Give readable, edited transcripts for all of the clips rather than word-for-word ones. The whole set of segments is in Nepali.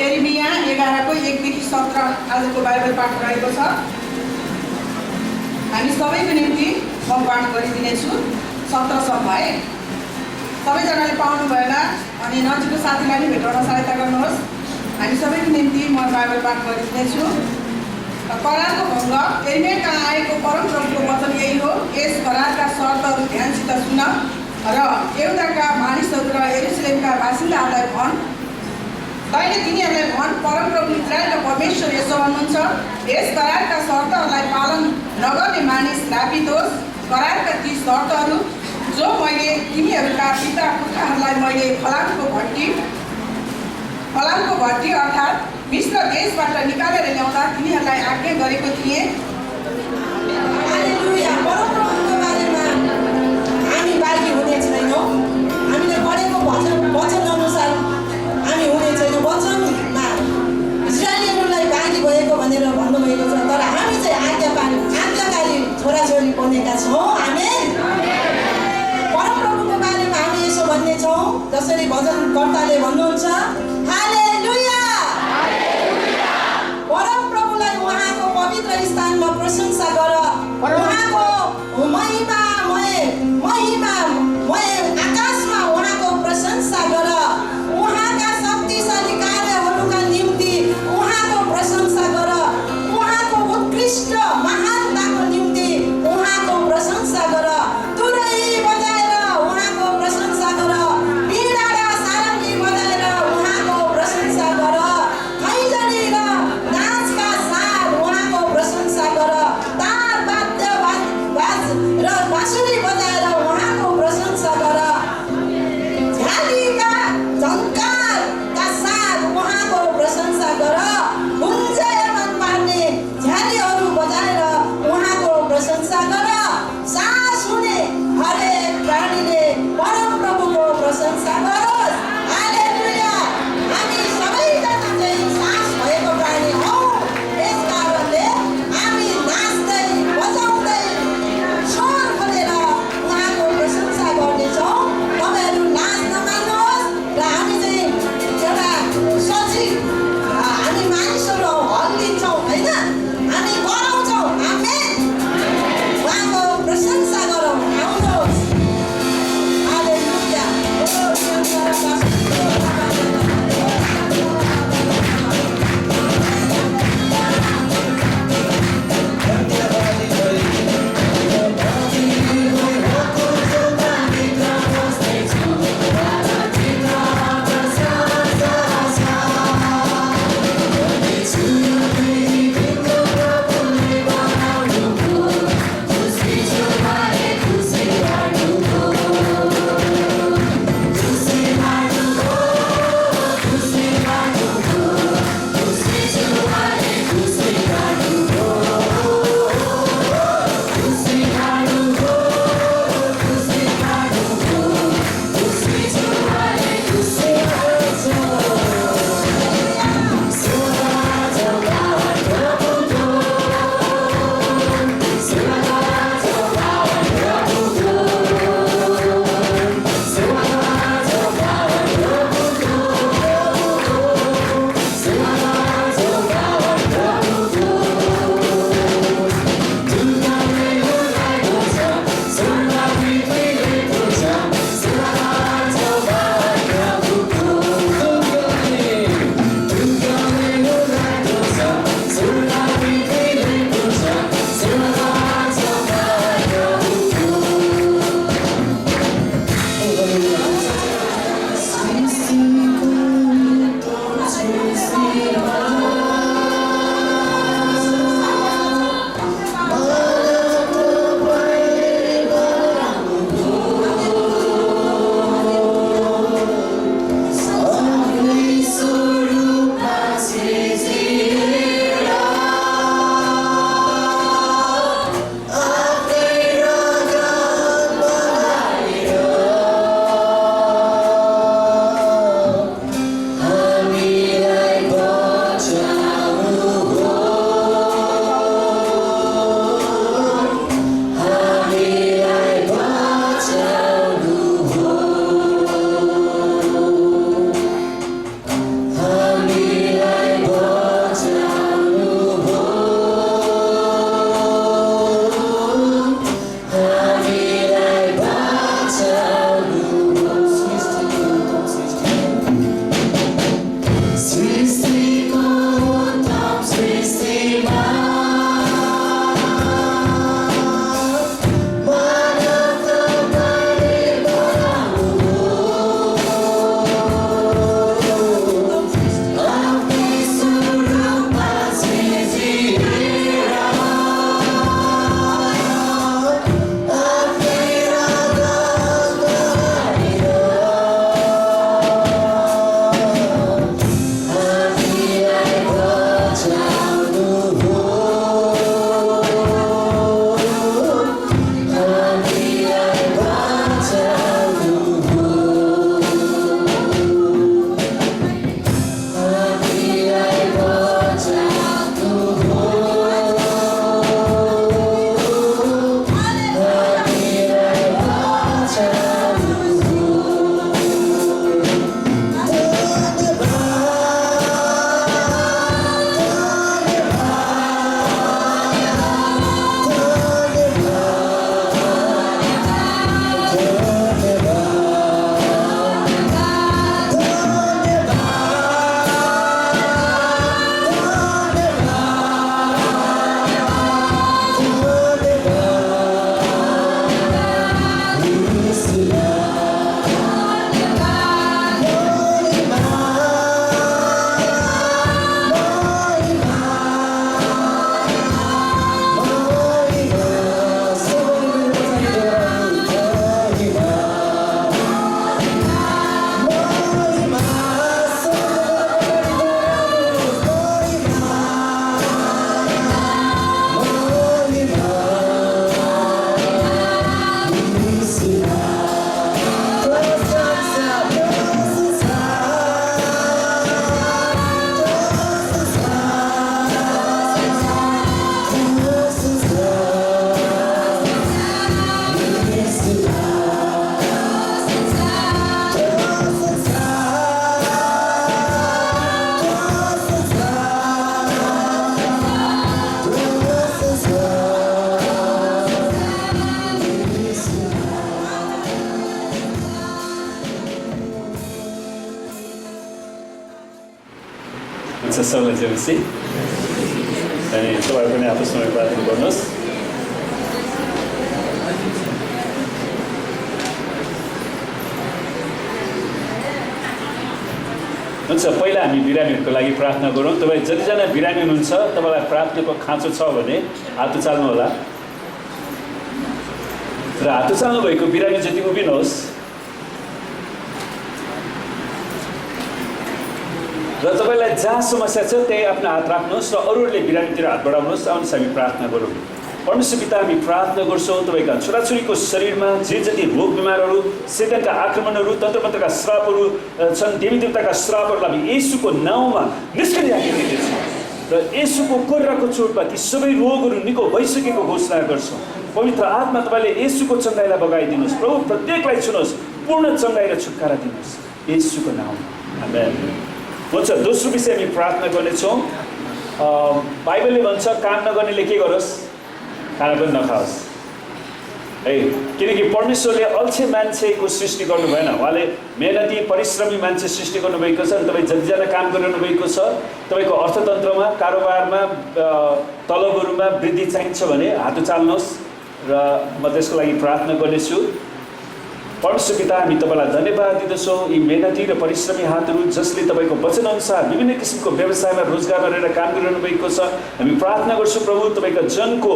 यिर्मिया 11 को 1 देखि 17 आजको बाइबल पाठ रहेको छ। हामी सबैको निम्ति म पाठ गरिदिनेछु 17 सम्म है। सबैजनाले पाउनु भएन अनि नजिकको साथीलाई पनि भेटाउन सहायता गर्नुहोस्। हामी सबैको निम्ति म बाइबल पाठ गरिदिनेछु। करारको भङ्ग, यिर्मिया कहाँ आएको परमप्रभुको वचन यही हो। यस करारका शर्तहरू ध्यानसित सुन र यहुदाका मानिसहरू र यरुशलेमका बासिन्दाहरूलाई भन्, तैँले तिनीहरूलाई भन्, परमप्रभु इजरायलका परमेश्वर यसो भन्नुहुन्छ, यस करारका शर्तहरूलाई पालन नगर्ने मानिस श्रापित होस्। करारका ती शर्तहरू जो मैले तिनीहरूका पिता पुर्खाहरूलाई मैले फलामको भट्टी अर्थात् मिश्र देशबाट निकालेर ल्याउँदा तिनीहरूलाई आज्ञा गरेको थिएँ। परमप्रभुको बारेमा हामी बाँकी हुने छैनौँ। हामीले पढेको वचन अनुसार हामी हुने छैनौँ। वचनमा इजरायलीहरूलाई बाँकी भएको भनेर भन्नुभएको छ, तर हामी चाहिँ आज्ञाकारी छोराछोरी बनेका छौँ। हामी परमप्रभुको बारेमा हामी यसो भन्ने छौँ जसरी भजनकर्ताले भन्नुहुन्छ, हालेलुया। परमप्रभुलाई उहाँको पवित्र स्थानमा प्रशंसा गर, उहाँको महिमामय आकाशमा उहाँको प्रशंसा गर, उहाँका शक्तिशाली कार्यहरूका निम्ति उहाँको प्रशंसा गर, उहाँको उत्कृष्ट महानताको निम्ति उहाँको प्रशंसा गर, तुरै बजाएर उहाँको प्रशंसा गर, वीणा र सारङ्गी बजाएर उहाँको प्रशंसा गर, खैँजडी र नाचका साथ उहाँको प्रशंसा गर, तार वाद्य छ सबैलाई जोसी अनि तपाईहरु पनि आपसमा प्रार्थना गर्नुहोस्। हुन्छ, पहिला हामी बिरामीहरूको लागि प्रार्थना गरौँ। तपाईँ जतिजना बिरामी हुनुहुन्छ तपाईँलाई प्रार्थनाको खाँचो छ भने हात उचाल्नु होला र हात उचाल्नु भएको बिरामी जति उभिनुहोस् र तपाईँलाई जहाँ समस्या छ त्यही आफ्नो हात राख्नुहोस् र अरूहरूले बिरामीतिर हात बढाउनुहोस्। आउनुहोस् हामी प्रार्थना गरौँ। परमेश्वर पिता, हामी प्रार्थना गर्छौँ तपाईँका छोराछोरीको शरीरमा जे जति रोग बिमारहरू, शैतानका आक्रमणहरू, तन्त्रमन्त्रका श्रापहरू छन्, देवी देवताका श्रापहरूलाई हामी येशूको नाउँमा निस्किदिन्छौँ र येशूको कोर्राको चोटमा ती सबै रोगहरू निको भइसकेको घोषणा गर्छौँ। पवित्र आत्मा तपाईँले येशूको चङ्गाइलाई बगाइदिनुहोस्। प्रभु प्रत्येकलाई छुनुहोस्, पूर्ण चङ्गाइ र छुटकारा दिनुहोस् येशूको नाउँमा। आमेन। हुन्छ, दोस्रो विषय हामी प्रार्थना गर्नेछौँ। बाइबलले भन्छ काम नगर्नेले के गरोस्? खाना पनि नखाओस् है, किनकि परमेश्वरले अल्छे मान्छेको सृष्टि गर्नु भएन, उहाँले मेहनती परिश्रमी मान्छे सृष्टि गर्नुभएको छ। तपाईँ जतिजना काम गरिरहनु भएको छ, तपाईँको अर्थतन्त्रमा, कारोबारमा, तलबहरूमा वृद्धि चाहिन्छ भने हात उचाल्नुहोस् र म त्यसको लागि प्रार्थना गर्नेछु। परमेश्वर पिता, हामी तपाईँलाई धन्यवाद दिँदछौँ यी मेहनती र परिश्रमी हातहरू जसले तपाईँको वचनअनुसार विभिन्न किसिमको व्यवसायमा रोजगारमा रहेर काम गरिरहनु भएको छ। हामी प्रार्थना गर्छौँ प्रभु, तपाईँका जनको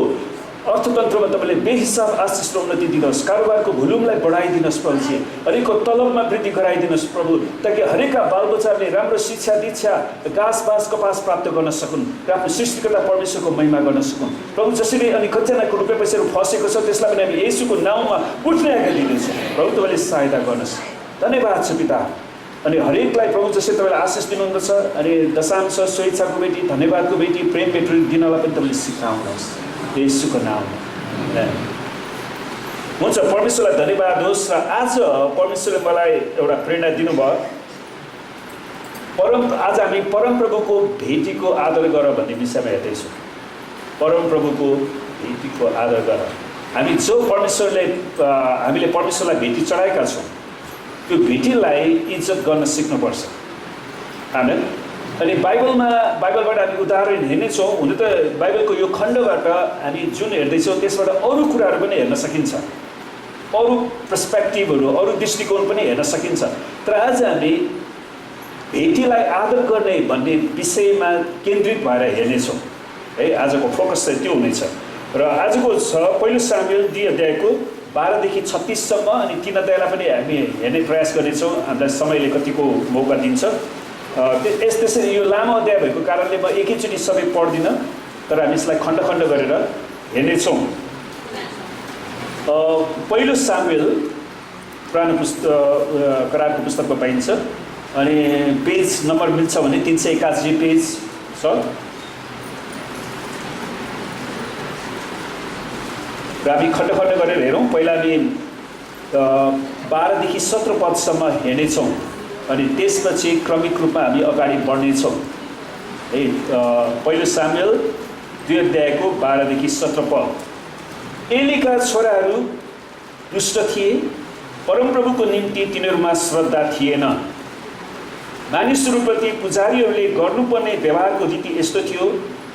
अर्थतन्त्रमा तपाईँले बेहिसाब आशिष र उन्नति दिनुहोस्, कारोबारको भुलुमलाई बढाइदिनुहोस् प्रभुजी, हरेकको तलबमा वृद्धि गराइदिनुहोस् प्रभु, ताकि हरेकका बालबच्चाहरूले राम्रो शिक्षा दीक्षा घाँस कपास प्राप्त गर्न सकुन् र आफ्नो सृष्टिकर्ता परमेश्वरको महिमा गर्न सकुन् प्रभु। जसरी अनि कतिजनाको रुपियाँ पैसाहरू फसेको छ त्यसलाई पनि हामी येशूको नाउँमा उठ्ने आज्ञा दिँदैछौँ प्रभु, तपाईँले सहायता गर्नुहोस्। धन्यवाद छ पिता। अनि हरेकलाई प्रभु जसरी तपाईँले आशिष दिनुहुँदछ, अनि दशांश, स्वेच्छाको बेटी, धन्यवादको बेटी, प्रेम बेटी दिनलाई पनि तपाईँले सिकाउनुहोस् येशूको नाममा। हुन्छ, परमेश्वरलाई धन्यवाद होस्। र आज परमेश्वरले मलाई एउटा प्रेरणा दिनुभयो। आज हामी परमप्रभुको भेटीको आदर गर भन्ने विषयमा हेर्दैछौँ। परमप्रभुको भेटीको आदर गर। हामी जो हामीले परमेश्वरलाई भेटी चढाएका छौँ त्यो भेटीलाई इज्जत गर्न सिक्नुपर्छ। आमेन। अनि बाइबलबाट हामी उदाहरण हेर्नेछौँ। हुन त बाइबलको यो खण्डबाट हामी जुन हेर्दैछौँ त्यसबाट अरू कुराहरू पनि हेर्न सकिन्छ, अरू पर्सपेक्टिभहरू, अरू दृष्टिकोण पनि हेर्न सकिन्छ। तर आज हामी भेटीलाई आदर गर्ने भन्ने विषयमा केन्द्रित भएर हेर्नेछौँ है। आजको फोकस चाहिँ त्यो हुनेछ। र आजको छ पहिलो सामुएल 2 अध्यायको 12 देखि 36 सम्म, अनि 3 अध्यायलाई पनि हामी हेर्ने प्रयास गर्नेछौँ। हामीलाई समयले कतिको मौका दिन्छ। त्यसरी यो लामो अध्याय भएको कारणले म एकैचोटि सबै पढ्दिनँ, तर हामी यसलाई खण्ड खण्ड गरेर हेर्नेछौँ। पहिलो सामुएल करारको पुस्तकमा पाइन्छ, अनि पेज नम्बर मिल्छ भने 381 पेज छ। र हामी खण्ड खण्ड गरेर हेरौँ। पहिला हामी 12 देखि 17 पदसम्म हेर्नेछौँ, अनि त्यसपछि क्रमिक रूपमा हामी अगाडि बढ्नेछौँ है। पहिलो सामुएल 2 अध्यायको 12 देखि 17 पद। एलीका छोराहरू दुष्ट थिए, परमप्रभुको निम्ति तिनीहरूमा श्रद्धा थिएन। मानिसहरूप्रति पुजारीहरूले गर्नुपर्ने व्यवहारको रीति यस्तो थियो,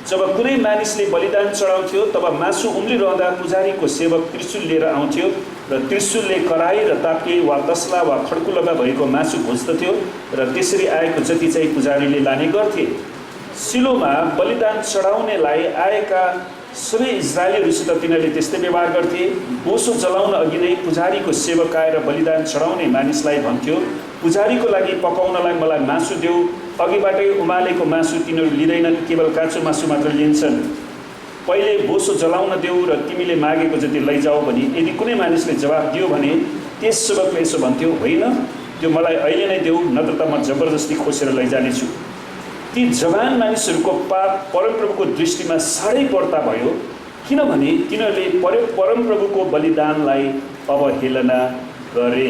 जब कुनै मानिसले बलिदान चढाउँथ्यो तब मासु उम्लिरहँदा पुजारीको सेवक त्रिशूल लिएर आउँथ्यो र त्रिशूलले कराई र ताप्के वा तस्ला वा खड्कुलोमा भएको मासु भुज्दथ्यो र त्यसरी आएको जति चाहिँ पुजारीले लाने गर्थे। सिलोमा बलिदान चढाउनेलाई आएका सबै इजरायलीहरूसित तिनीहरूले त्यस्तै व्यवहार गर्थे। बोसो जलाउन अघि नै पुजारीको सेवक आएर बलिदान चढाउने मानिसलाई भन्थ्यो, पुजारीको लागि पकाउनलाई मलाई मासु देऊ। अघिबाटै उमालेको मासु तिनीहरू लिँदैनन्, केवल काँचो मासु मात्र लिन्छन्। पहिले बोसो जलाउन देऊ र तिमीले मागेको जति लैजाऊ भनी यदि कुनै मानिसले जवाब दियो भने त्यस सेवकले यसो भन्थ्यो, होइन त्यो मलाई अहिले नै देऊ, नत्र त म जबरजस्ती खोसेर लैजानेछु। ती जवान मानिसहरूको पाप परमप्रभुको दृष्टिमा साह्रै पर्ता भयो, किनभने तिनीहरूले परमप्रभुको बलिदानलाई अवहेलना गरे।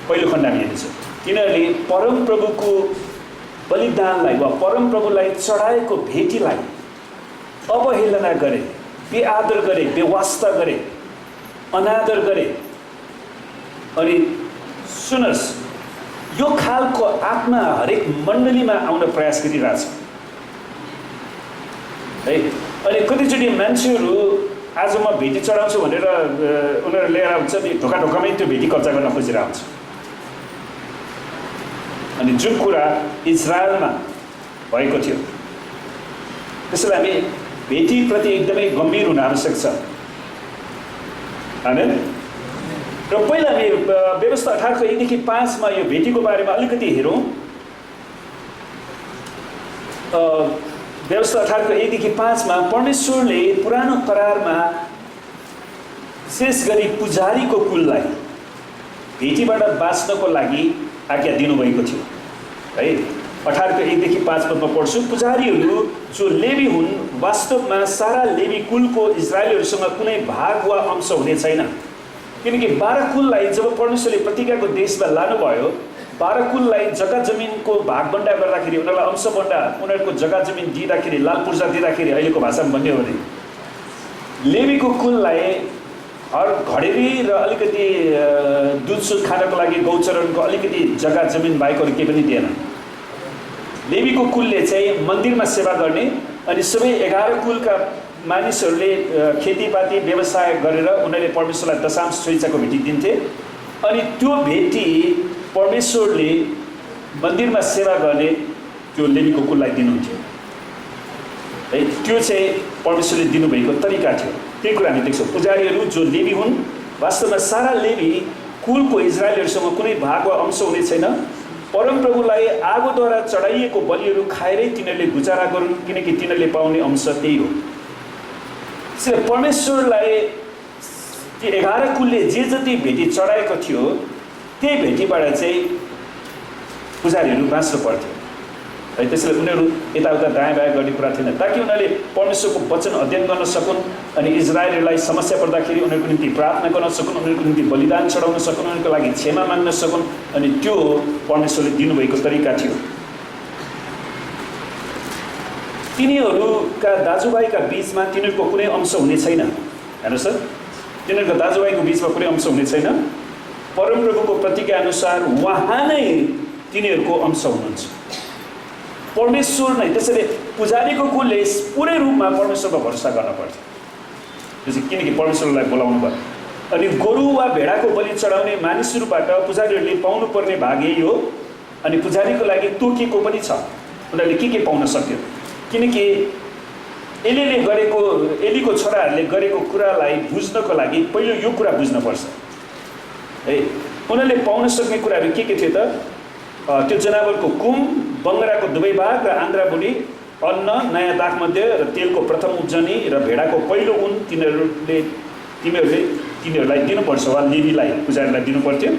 पहिलो खण्ड हामी हेर्नेछौँ। तिनीहरूले परमप्रभुको बलिदानलाई वा परमप्रभुलाई चढाएको भेटीलाई अवहेलना गरे, बेआदर गरे, बेवास्ता गरे, अनादर गरे। अनि सुनस्, यो खालको आत्मा हरेक मण्डलीमा आउन प्रयास गरिरहेछ। है। अनि कतिचोटि मान्छेहरू आज म भेटी चढाउँछु भनेर उनीहरू लिएर आउँछ नि, ढोका ढोकामै त्यो भेटी कब्जा गर्न खोजेर आउँछ। अनि जुन कुरा इजरायलमा भएको थियो, त्यसैले हामी भेटीप्रति एकदमै गम्भीर हुन आवश्यक छ। आमेन। र पहिला हामी व्यवस्था 18 को 1 देखि 5 मा यो भेटीको बारेमा अलिकति हेरौँ। व्यवस्था 18 को 1 देखि 5 मा परमेश्वरले पुरानो करारमा विशेष गरी पुजारीको कुललाई भेटीबाट बाँच्नको लागि आज्ञा दिनुभएको थियो है। 18 को 1 देखि 5 पदमा पढ्छु। पुजारीहरू जो लेवी हुन् वास्तवमा सारा लेवी कुलको इजरायलीहरूसँग कुनै भाग वा अंश हुने छैन, किनकि 12 कुललाई जब परमेश्वरले प्रतिज्ञाको देशमा लानुभयो, 12 कुललाई जग्गा जमिनको भागबन्डा गर्दाखेरि, उनीहरूलाई अंशबन्डा, उनीहरूको जग्गा जमिन दिँदाखेरि, लाल पूर्जा दिँदाखेरि, अहिलेको भाषामा भन्ने हो भने लेवीको कुललाई हर घडेरी र अलिकति दुधसुध खानको लागि गौचरणको अलिकति जग्गा जमिन बाहेकहरू केही पनि दिएन। लेवीको कुलले चाहिँ मन्दिरमा सेवा गर्ने, अनि सबै 11 कुलका मानिसहरूले खेतीपाती व्यवसाय गरेर उनीहरूले परमेश्वरलाई दशांश स्वेच्छाको भेटी दिन्थे। अनि त्यो भेटी परमेश्वरले मन्दिरमा सेवा गर्ने त्यो लेवीको कुललाई दिनुहुन्थ्यो है। त्यो चाहिँ परमेश्वरले दिनुभएको तरिका थियो। त्यही कुरा हामी देख्छौँ। पुजारीहरू जो लेवी हुन् वास्तवमा सारा लेवी कुलको इजरायलीहरूसँग कुनै भाग वा अंश हुने छैन। परमप्रभुलाई आगोद्वारा चढाइएको बलिहरू खाएरै तिनीहरूले गुजारा गरून्, किनकि तिनीहरूले पाउने अंश त्यही हो। त्यसैले परमेश्वरलाई ती 11 कुलले जे जति भेटी चढाएको थियो त्यही भेटीबाट चाहिँ पुजारीहरू बाँच्नु पर्थ्यो है। त्यसैले उनीहरू यताउता दायाँ बायाँ गर्ने कुरा थिएन, ताकि उनीहरूले परमेश्वरको वचन अध्ययन गर्न सकुन्, अनि इजरायलीहरूलाई समस्या पर्दाखेरि उनीहरूको निम्ति प्रार्थना गर्न सकुन्, उनीहरूको निम्ति बलिदान चढाउन सकुन्, उनीहरूको लागि क्षमा माग्न सकुन्। अनि त्यो परमेश्वरले दिनुभएको तरिका थियो। तिनीहरूका दाजुभाइका बिचमा तिनीहरूको कुनै अंश हुने छैन। हेर्नुहोस् सर, तिनीहरूको दाजुभाइको बिचमा कुनै अंश हुने छैन। परमप्रभुको प्रतिज्ञा अनुसार उहाँ नै तिनीहरूको अंश हुनुहुन्छ, परमेश्वर नै। त्यसैले पुजारीको कुलले पुरै रूपमा परमेश्वरमा भरोसा गर्न पर्थ्यो, किनकि परमेश्वरलाई बोलाउनु भयो। अनि गोरु वा भेडाको बलि चढाउने मानिसहरूबाट पुजारीहरूले पाउनुपर्ने भाग यही हो। अनि पुजारीको लागि तोकिएको पनि छ उनीहरूले के पाउन सक्यो, किनकि एलीको छोराहरूले गरेको कुरालाई बुझ्नको लागि पहिलो यो कुरा बुझ्नुपर्छ है। उनीहरूले पाउन सक्ने कुराहरू के थियो त? त्यो जनावरको कुम, बङ्गराको दुवै भाग र आन्द्राभुँडी, अन्न, नयाँ दाखमध्य र तेलको प्रथम उब्जनी र भेडाको पहिलो उन तिनीहरूलाई दिनुपर्छ वा लेवीलाई, पुजारीलाई दिनुपर्थ्यो।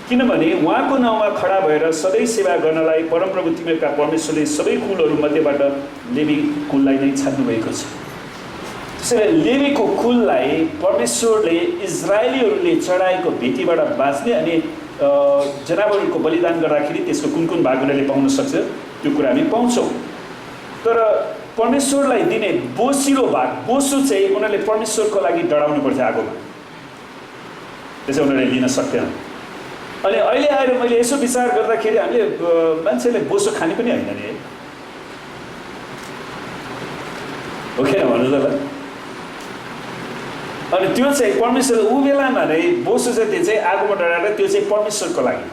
किनभने उहाँको नाउँमा खडा भएर सधैँ सेवा गर्नलाई परमप्रभु तिमीहरूका परमेश्वरले सबै कुलहरू मध्येबाट लेवी कुललाई नै छान्नु भएको छ। त्यसैले लेवीको कुललाई परमेश्वरले इजरायलीहरूले चढाएको भेटीबाट बाँच्ने अनि जनावरहरूको बलिदान गर्दाखेरि त्यसको कुन कुन भाग उनीहरूले पाउन सक्छ त्यो कुरा हामी पाउँछौँ। तर परमेश्वरलाई दिने बोसिलो भाग, बोसो चाहिँ उनीहरूले परमेश्वरको लागि डढाउनु पर्थ्यो आगोमा, त्यसै उनीहरूले लिन सक्थेन। अनि अहिले आएर मैले यसो विचार गर्दाखेरि हामीले मान्छेले बोसो खाने पनि होइन नि, हो कि भन्नु त? अनि त्यो चाहिँ परमेश्वर ऊ बेलामा नै बोसो जति चाहिँ आगोमा डढाएर त्यो चाहिँ परमेश्वरको लागि,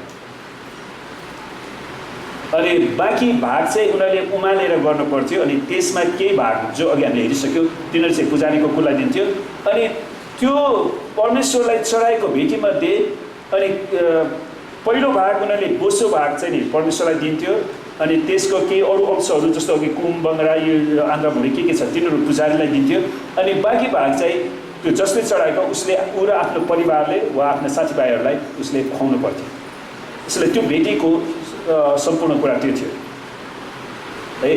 अनि बाँकी भाग चाहिँ उनीहरूले उमालेर गर्नु पर्थ्यो। अनि त्यसमा केही भाग जो अघि हामीले हेरिसक्यौँ तिनीहरू चाहिँ पुजारीको कुललाई दिन्थ्यो। अनि त्यो परमेश्वरलाई चढाएको भेटीमध्ये अनि पहिलो भाग उनीहरूले बोसो भाग चाहिँ नि परमेश्वरलाई दिन्थ्यो। अनि त्यसको केही अरू अंशहरू जस्तो अघि कुम, बङ्गरा, यो आन्द्राभुँडी के छ तिनीहरू पुजारीलाई दिन्थ्यो। अनि बाँकी भाग चाहिँ त्यो जसले चढाएको उसले ऊ र आफ्नो परिवारले वा आफ्ना साथीभाइहरूलाई उसले खुवाउनु पर्थ्यो। त्यसले त्यो भेटीको सम्पूर्ण कुरा त्यो थियो है।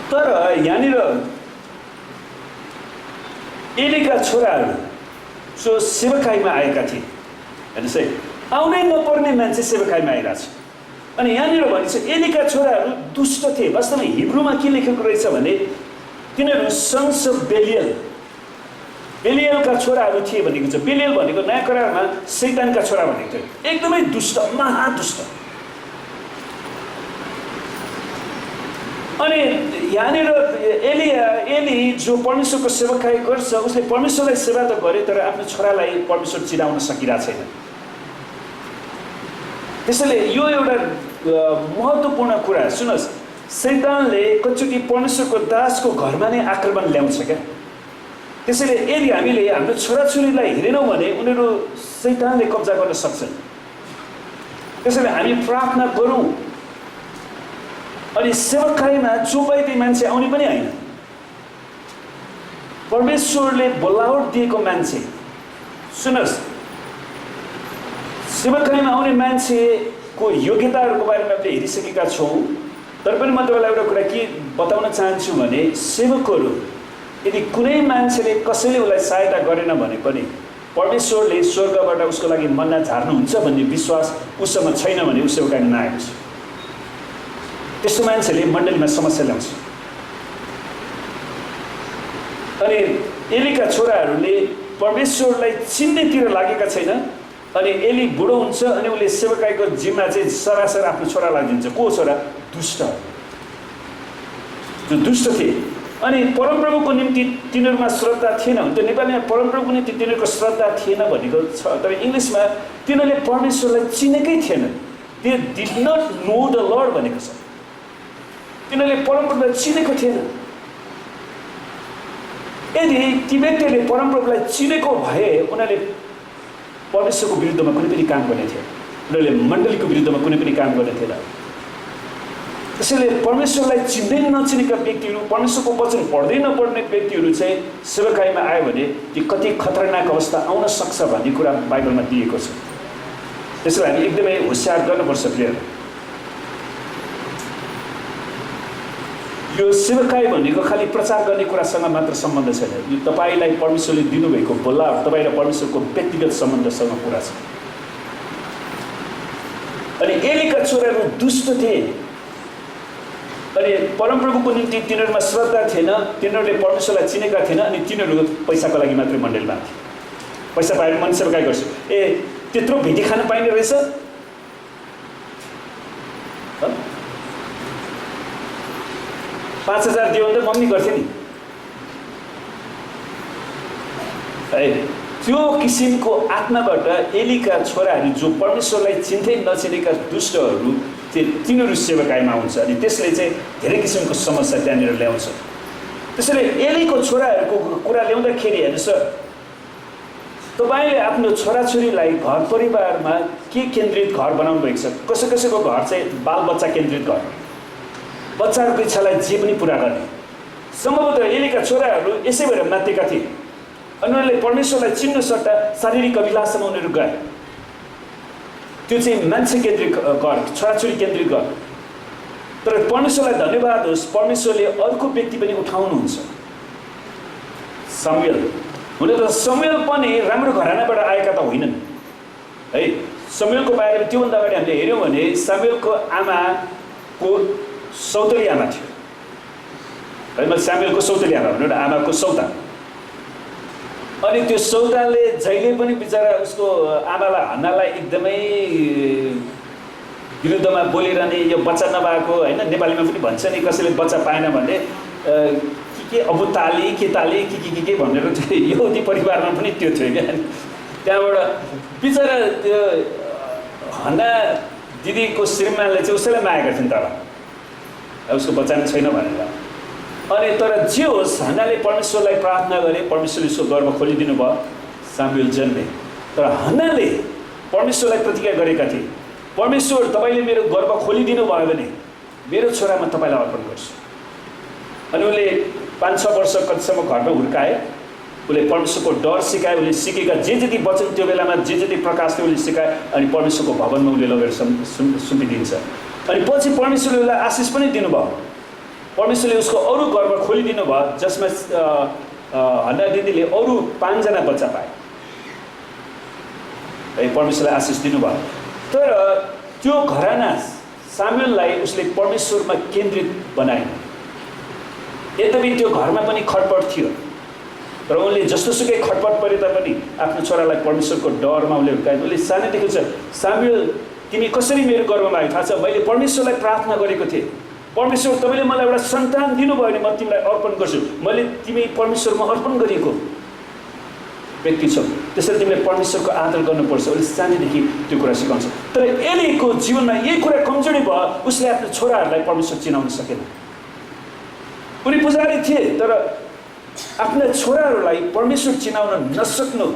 तर यहाँनिर एलीका छोराहरू जो सेवकाईमा आएका थिए, हेर्नुहोस् है, आउनै नपर्ने मान्छे सेवकाईमा आइरहेछ। अनि यहाँनिर भनिन्छ एलीका छोराहरू दुष्ट थिए। वास्तवमा हिब्रूमा के लेखेको रहेछ भने तिनीहरू सन्स अफ बेलियलका छोराहरू थिए भनेको छ। बेलियल भनेको नयाँ करारमा शैतानका छोरा भनेको थियो, एकदमै दुष्ट, महादुष्ट। अनि यहाँनिर एली जो परमेश्वरको सेवकाई गर्छ उसले परमेश्वरलाई सेवा त गरे तर आफ्नो छोरालाई परमेश्वर चिनाउन सकिरहेको छैन। त्यसैले यो एउटा महत्त्वपूर्ण कुरा सुन्नुहोस्, शैतानले कतिचोटि परमेश्वरको दासको घरमा नै आक्रमण ल्याउँछ क्या। त्यसैले यदि हामीले हाम्रो छोराछोरीलाई हेरेनौँ भने उनीहरू शैतानले कब्जा गर्न सक्छन्। त्यसैले हामी प्रार्थना गरौँ। अनि सेवकाईमा जो पाए त्यही मान्छे आउने पनि होइन, परमेश्वरले बोलावट दिएको मान्छे। सुन्नुहोस्, सेवकाईमा आउने मान्छेको योग्यताहरूको बारेमा हामीले हेरिसकेका छौँ। तर पनि म तपाईँलाई एउटा कुरा के बताउन चाहन्छु भने सेवकहरू यदि कुनै मान्छेले कसैले उसलाई सहायता गरेन भने पनि परमेश्वरले स्वर्गबाट उसको लागि मन्ना झार्नुहुन्छ भन्ने विश्वास उसँग छैन भने ऊ सेवकाईमा नआएको छ। त्यस्तो मान्छेले मण्डलीमा समस्या ल्याउँछ। अनि एलीका छोराहरूले परमेश्वरलाई चिन्नेतिर लागेका छैन। अनि एली बुढो हुन्छ अनि उसले सेवकाईको जिम्मा चाहिँ सरासर आफ्नो छोरालाई दिन्छ। को छोरा? दुष्ट, जो दुष्ट थिए। अनि परमप्रभुको निम्ति तिनीहरूमा श्रद्धा थिएन। त्यो नेपालीमा परमप्रभुको निम्ति तिनीहरूको श्रद्धा थिएन भनेको छ, तर इङ्ग्लिसमा तिनीहरूले परमेश्वरलाई चिनेकै थिएन। They did not know the Lord भनेको छ। तिनीहरूले परमप्रभुलाई चिनेको थिएन। यदि ती व्यक्तिहरूले परमप्रभुलाई चिनेको भए उनीहरूले परमेश्वरको विरुद्धमा कुनै पनि काम गर्ने थिएन। उनीहरूले मण्डलीको विरुद्धमा कुनै पनि काम गर्ने थिएन। त्यसैले परमेश्वरलाई चिन्दै नचिनेका व्यक्तिहरू, परमेश्वरको वचन पढ्दै नपढ्ने व्यक्तिहरू चाहिँ सेवकाईमा आयो भने ती कति खतरनाक अवस्था आउन सक्छ भन्ने कुरा बाइबलमा दिएको छ। त्यसैले हामी एकदमै होसियार गर्नुपर्छ प्रियहरू। यो सेवकाई भनेको खालि प्रचार गर्ने कुरासँग मात्र सम्बन्ध छैन। यो तपाईँलाई परमेश्वरले दिनुभएको बोलावट, तपाईँलाई परमेश्वरको व्यक्तिगत सम्बन्धसँग कुरा छ। अनि एलीका छोराहरू दुष्ट थिए। अनि परमप्रभुको निम्ति तिनीहरूमा श्रद्धा थिएन। तिनीहरूले परमेश्वरलाई चिनेका थिएन। अनि तिनीहरू पैसाको लागि मात्रै मण्डलीमा थिए। पैसा पाएर मन सेवकाई गर्छु। ए त्यत्रो भेटी खान पाइने रहेछ। 5,000 दियो भने त मम्मी गर्थे नि। त्यो किसिमको आत्माबाट एलीका छोराहरू जो परमेश्वरलाई चिन्दै नचिनेका दुष्टहरू तिनीहरू सेवकाईमा हुन्छ। अनि त्यसले चाहिँ धेरै किसिमको समस्या त्यहाँनिर ल्याउँछ। त्यसैले एलीको छोराहरूको कुरा ल्याउँदाखेरि हेर्नुहोस्, तपाईँले आफ्नो छोराछोरीलाई घर परिवारमा के केन्द्रित घर बनाउनु भएको छ? कसैको घर चाहिँ बालबच्चा केन्द्रित घर, बच्चाहरूको इच्छालाई जे पनि पुरा गर्ने। सम्भवतः एलीका छोराहरू यसै भएर मातेका थिए। अनि उनीहरूले परमेश्वरलाई चिन्न सट्टा शारीरिक अभिलाषमा उनीहरू गए। त्यो चाहिँ मान्छे केन्द्रित घर, छोराछोरी केन्द्रित घर। तर परमेश्वरलाई धन्यवाद होस्, परमेश्वरले अर्को व्यक्ति पनि उठाउनुहुन्छ, समुएल। हुन त समुएल पनि राम्रो घरानाबाट आएका त होइनन् है। समुएलको बारेमा त्योभन्दा अगाडि हामीले हेऱ्यौँ भने समुएलको आमाको सौतेली आमा थियो है। मैले स्यामुएलको सौतेली आमा भन्नु, एउटा आमाको सौता। अनि त्यो सौताले जहिले पनि बिचरा उसको आमालाई हन्नालाई एकदमै विरुद्धमा बोलिरहने, यो बच्चा नभएको होइन। नेपालीमा पनि भन्छ नि, कसैले बच्चा पाएन भने के अबु ताली के ताली के भनेर चाहिँ यहुदी परिवारमा पनि त्यो थियो क्या। त्यहाँबाट बिचरा त्यो हन्ना दिदीको श्रीमानले चाहिँ उसैलाई माया गर्थ्यो तर उसको बच्चा नै छैन भनेर। अनि तर जे होस्, हन्नाले परमेश्वरलाई प्रार्थना गरे, परमेश्वरले उसको गर्भ खोलिदिनु भयो, सामुएल जन्मे। तर हन्नाले परमेश्वरलाई प्रतिज्ञा गरेका थिए, परमेश्वर तपाईँले मेरो गर्भ खोलिदिनु भयो भने मेरो छोरा म तपाईँलाई अर्पण गर्छु। अनि उसले 5-6 वर्ष कतिसम्म घरमा हुर्काए। उसले परमेश्वरको डर सिकाए। उसले सिकेका जे जति वचन त्यो बेलामा जे जति प्रकाश थियो उसले सिकाए। अनि परमेश्वरको भवनमा उसले लगेर सुम्पिदिन्छ। अनि पछि परमेश्वरले उसलाई आशिष पनि दिनुभयो। परमेश्वरले उसको अरू गर्भ खोलिदिनु भयो, जसमा हन्ना दिदीले अरू 5 जना बच्चा पाए है। परमेश्वरले आशिष दिनुभयो। तर त्यो घराना सामुएललाई उसले परमेश्वरमा केन्द्रित बनाए। यद्यपि त्यो घरमा पनि खटपट थियो, तर उनले जस्तोसुकै खटपट परे तापनि आफ्नो छोरालाई परमेश्वरको डरमा उसले हुर्काए। उसले सानैदेखि छ, सामुएल तिमी कसरी मेरो गर्भमा आयो थाहा छ? मैले परमेश्वरलाई प्रार्थना गरेको थिएँ, परमेश्वर तपाईँले मलाई एउटा सन्तान दिनुभयो भने म तिमीलाई अर्पण गर्छु। मैले तिमी परमेश्वरमा अर्पण गरिएको व्यक्ति छौ, त्यसैले तिमीले परमेश्वरको आदर गर्नुपर्छ। उसले सानैदेखि त्यो कुरा सिकाउँछ। तर एलीको जीवनमा यही कुरा कमजोरी भयो, उसले आफ्नो छोराहरूलाई परमेश्वर चिनाउन सकेन। उनी पुजारी थिए तर आफ्ना छोराहरूलाई परमेश्वर चिनाउन नसक्नु,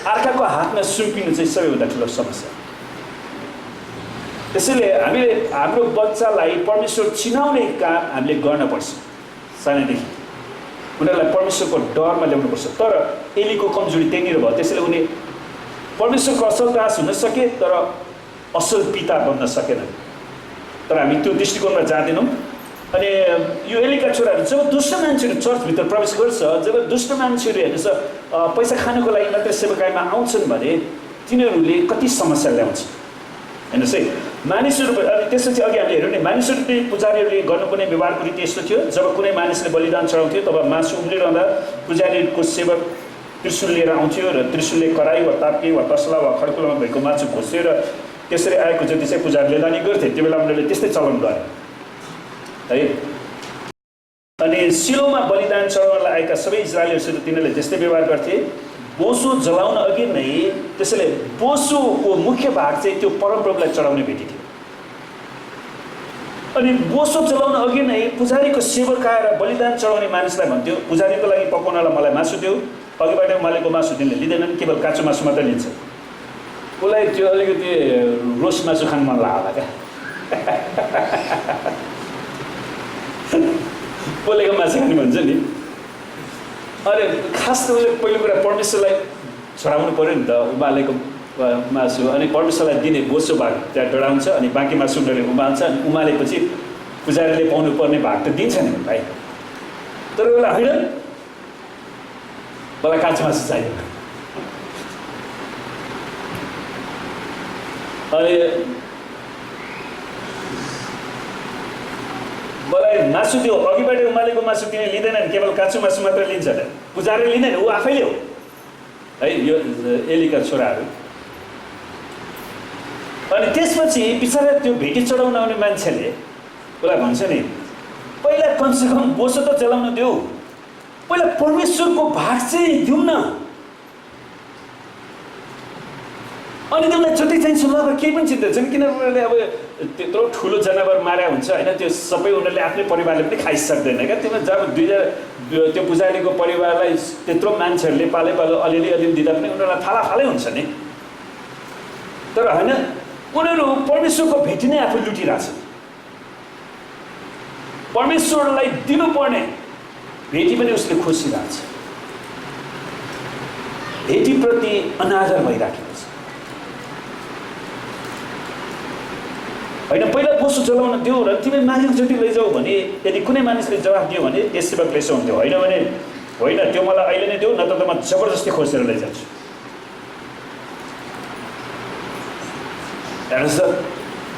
अर्काको हातमा सुम्पिनु चाहिँ सबैभन्दा ठुलो समस्या। त्यसैले हामीले हाम्रो बच्चालाई परमेश्वर चिनाउने काम हामीले गर्नुपर्छ सानैदेखि। उनीहरूलाई परमेश्वरको डरमा ल्याउनुपर्छ। तर एलीको कमजोरी त्यहीँनिर भयो, त्यसैले उनी परमेश्वरको असल दास हुन सके तर असल पिता बन्न सकेनन्। तर हामी त्यो दृष्टिकोणमा जाँदैनौँ। अनि यो एलीका छोराहरू जब दुष्ट मान्छेहरू चर्चभित्र प्रवेश गर्छ, जब दुष्ट मान्छेहरू हेर्नुहोस् पैसा खानुको लागि मात्रै सेवाकाईमा आउँछन् भने तिनीहरूले कति समस्या ल्याउँछ हेर्नुहोस् है। मानिसहरू अनि त्यसपछि अघि हामीले हेऱ्यौँ नि, मानिसहरूले पुजारीहरूले गर्नुपर्ने व्यवहारको रीति यस्तो थियो। जब कुनै मानिसले बलिदान चढाउँथ्यो तब मासु उम्लिरहँदा पुजारीको सेवक त्रिशूल लिएर आउँथ्यो र त्रिशूलले कराई वा ताप्के वा तसला वा खड्कुलामा भएको मासु घोस्यो र त्यसरी आएको जति चाहिँ पुजारीले दानी गर्थे। त्यो बेला उनीहरूले त्यस्तै चलन गरे है। अनि सिलोमा बलिदान चढाउनलाई आएका सबै इजरायलीहरूसित तिनीहरूले त्यस्तै व्यवहार गर्थे। बोसो जलाउन अघि नै त्यसैले बोसोको मुख्य भाग चाहिँ त्यो परमप्रभुलाई चढाउने भेटी थियो। अनि बोसो जलाउन अघि नै पुजारीको सेवक आएर बलिदान चढाउने मानिसलाई भन्थ्यो, पुजारीको लागि पकाउनलाई मलाई मासु देऊ। अघिबाट उमालेको मासु तिनले लिँदैनन्, केवल काँचो मासु मात्रै लिन्छ। उसलाई त्यो अलिकति रोस्ट मासु खानु मन लाग्ला क्या, पोलेको मासु खाने भन्छ नि। अरे खास त उसले पहिलो कुरा परमेश्वरलाई छोडाउनु पऱ्यो नि त उमालेको मासु। अनि परमेश्वरलाई दिने बोसो भाग त्यहाँ डढाउँछ अनि बाँकी मासु उनीहरूले उमाल्छ। अनि उमालेपछि पुजारीले पाउनु पर्ने भाग त दिन्छ नि भाइ। तर उसलाई होइन, मलाई काँचो मासु चाहियो। अनि मलाई मासु दियो, अघिबाट उमालेको मासु तिनी लिँदैनन्, केवल काँचो मासु मात्र लिन्छ। पुजारीले लिँदैन, ऊ आफैले हो है यो एलीका छोराहरू। अनि त्यसपछि बिचरा त्यो भेटी चढाउन आउने मान्छेले उसलाई भन्छ नि, पहिला कमसेकम बोसो त जलाउन देऊ, पहिला परमेश्वरको भाग चाहिँ दिउँ न। अनि तिमीलाई जति चाहिन्छ ल, केही पनि चिन्ता छैन। किनभने उनीहरूले अब त्यत्रो ठुलो जनावर मारेको हुन्छ होइन, त्यो सबै उनीहरूले आफ्नै परिवारले पनि खाइसक्दैन क्या। त्यसमा जब त्यो पुजारीको परिवारलाई त्यत्रो मान्छेहरूले पाले अलिअलि दिँदा पनि उनीहरूलाई फालै हुन्छ नि। तर होइन, उनीहरू परमेश्वरको भेटी नै आफू लुटिरहेछ। परमेश्वरलाई दिनुपर्ने भेटी पनि उसले खोजिरहेछ। भेटीप्रति अनादर भइराखेको छ होइन। पहिला बोसो जलाउन दियो र तिमी मालिक जति लैजाऊ भने यदि कुनै मानिसले जवाफ दियो भने त्यस सेवकले यसो हुन्थ्यो, होइन भने होइन त्यो मलाई अहिले नै देऊ, न त म जबरजस्ती खोजेर लैजान्छु। हेर्नुहोस् त,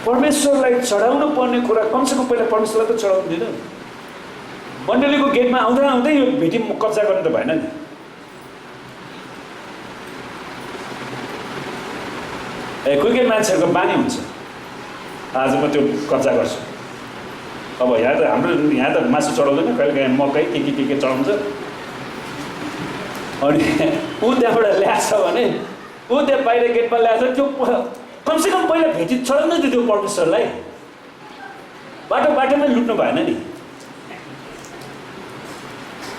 परमेश्वरलाई चढाउनु पर्ने कुरा कमसेकम पहिला परमेश्वरलाई त चढाउनु दिनु। मण्डलीको गेटमा आउँदै यो भेटी कब्जा गर्नु त भएन नि। कोही कोही मान्छेहरूको बानी हुन्छ, आज म त्यो कब्जा गर्छु। अब यहाँ त हाम्रो यहाँ त मासु चढाउँदैन, कहिले काहीँ मकै के चढाउँछ। अनि ऊ त्यहाँबाट ल्याएछ भने ऊ त्यहाँ बाहिर गेटमा ल्याएछ, त्यो कमसेकम पहिला भेटी चढाउनु दियो परमेश्वरलाई। बाटोमै लुट्नु भएन नि।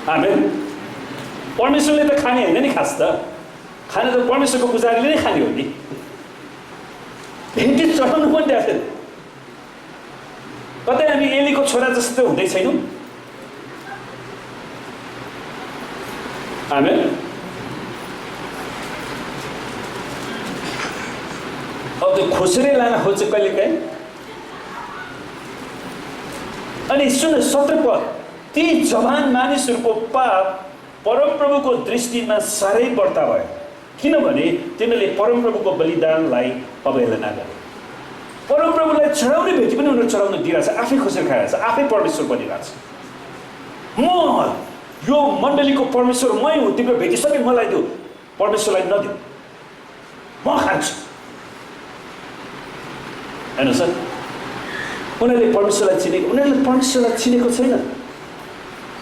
हामी परमेश्वरले त खाने होइन नि, खास त खाने त परमेश्वरको पुजारीले नै खाने हो नि। भेटी चढाउनु पनि दिएको थिएन। कतै हामी एलीको छोरा जस्तो हुँदै छैनौँ हामी। अब त्यो खोसेरै लान खोज्छ कहिले काहीँ। अनि सुन 17 पद, ती जवान मानिसहरूको पाप परमप्रभुको दृष्टिमा साह्रै बढ्ता भयो, किनभने तिनीहरूले परमप्रभुको बलिदानलाई अवहेलना गरे। परमप्रभुलाई चढाउने भेटी पनि उनीहरू चढाउन दिइरहेछ, आफै खोसेर खाइरहेछ, आफै परमेश्वर बनिरहेछ। म यो मण्डलीको परमेश्वर मै हुँ, तिम्रो भेटी सबै मलाई दिऊ, परमेश्वरलाई नदिऊ, म खान्छु। हेर्नुहोस् उनीहरूले परमेश्वरलाई चिनेको, उनीहरूले परमेश्वरलाई चिनेको छैन।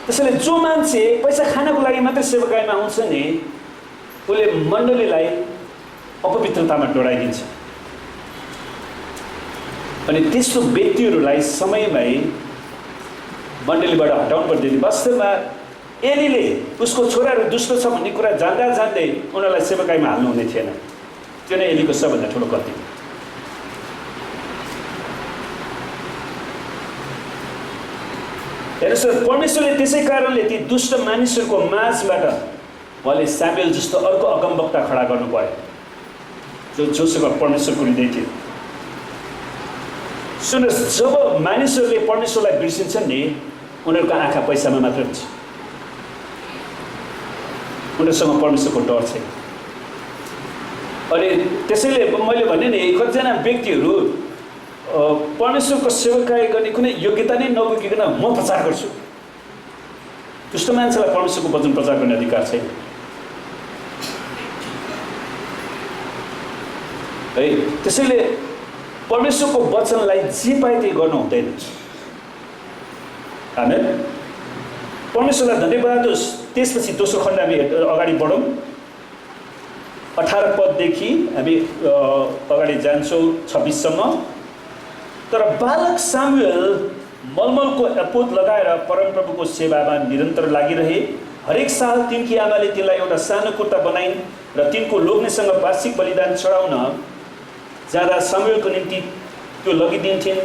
त्यसैले जो मान्छे पैसा खानको लागि मात्रै सेवाकाईमा आउँछ नि, उसले मण्डलीलाई अपवित्रतामा डोराइदिन्छ। अनि त्यस्तो व्यक्तिहरूलाई समयमै मण्डलीबाट हटाउनु पर्दैन। वास्तवमा एलीले उसको छोराहरू दुष्ट छ भन्ने कुरा जान्दा जान्दै उनीहरूलाई सेवाकाईमा हाल्नु हुने थिएन। त्यो नै एलीको सबभन्दा ठुलो गल्ती। हेर्नुहोस्, परमेश्वरले त्यसै कारणले ती दुष्ट मानिसहरूको माझबाट उहाँले सामुएल जस्तो अर्को अगमवक्ता खडा गर्नु पर्यो जोसँग परमेश्वरको हृदय थियो। सुन्नुहोस्, जब मानिसहरूले परमेश्वरलाई बिर्सिन्छन् नि, उनीहरूको आँखा पैसामा मात्र हुन्छ, उनीहरूसँग परमेश्वरको डर छैन। अनि त्यसैले मैले भने नि, कतिजना व्यक्तिहरू परमेश्वरको सेवाकाई गर्ने कुनै योग्यता नै नबोकिकन म प्रचार गर्छु। दुष्ट मान्छेलाई परमेश्वरको वचन प्रचार गर्ने अधिकार छैन है। त्यसैले परमेश्वरको वचनलाई जे पाए त्यही गर्नु हुँदैन। आमेन। परमेश्वरलाई धन्यवाद होस्। त्यसपछि दोस्रो खण्ड हामी अगाडि बढौँ। 18 पददेखि हामी अगाडि जान्छौँ 26 सम्म। तर बालक सामुएल मलमलको एपोद लगाएर परमप्रभुको सेवामा निरन्तर लागिरहे। हरेक साल तिनकी आमाले तिनलाई एउटा सानो कुर्ता बनाइन् र तिनको लोग्नेसँग वार्षिक बलिदान चढाउन जाँदा सामुएलको निम्ति त्यो लगिदिन्थिन्।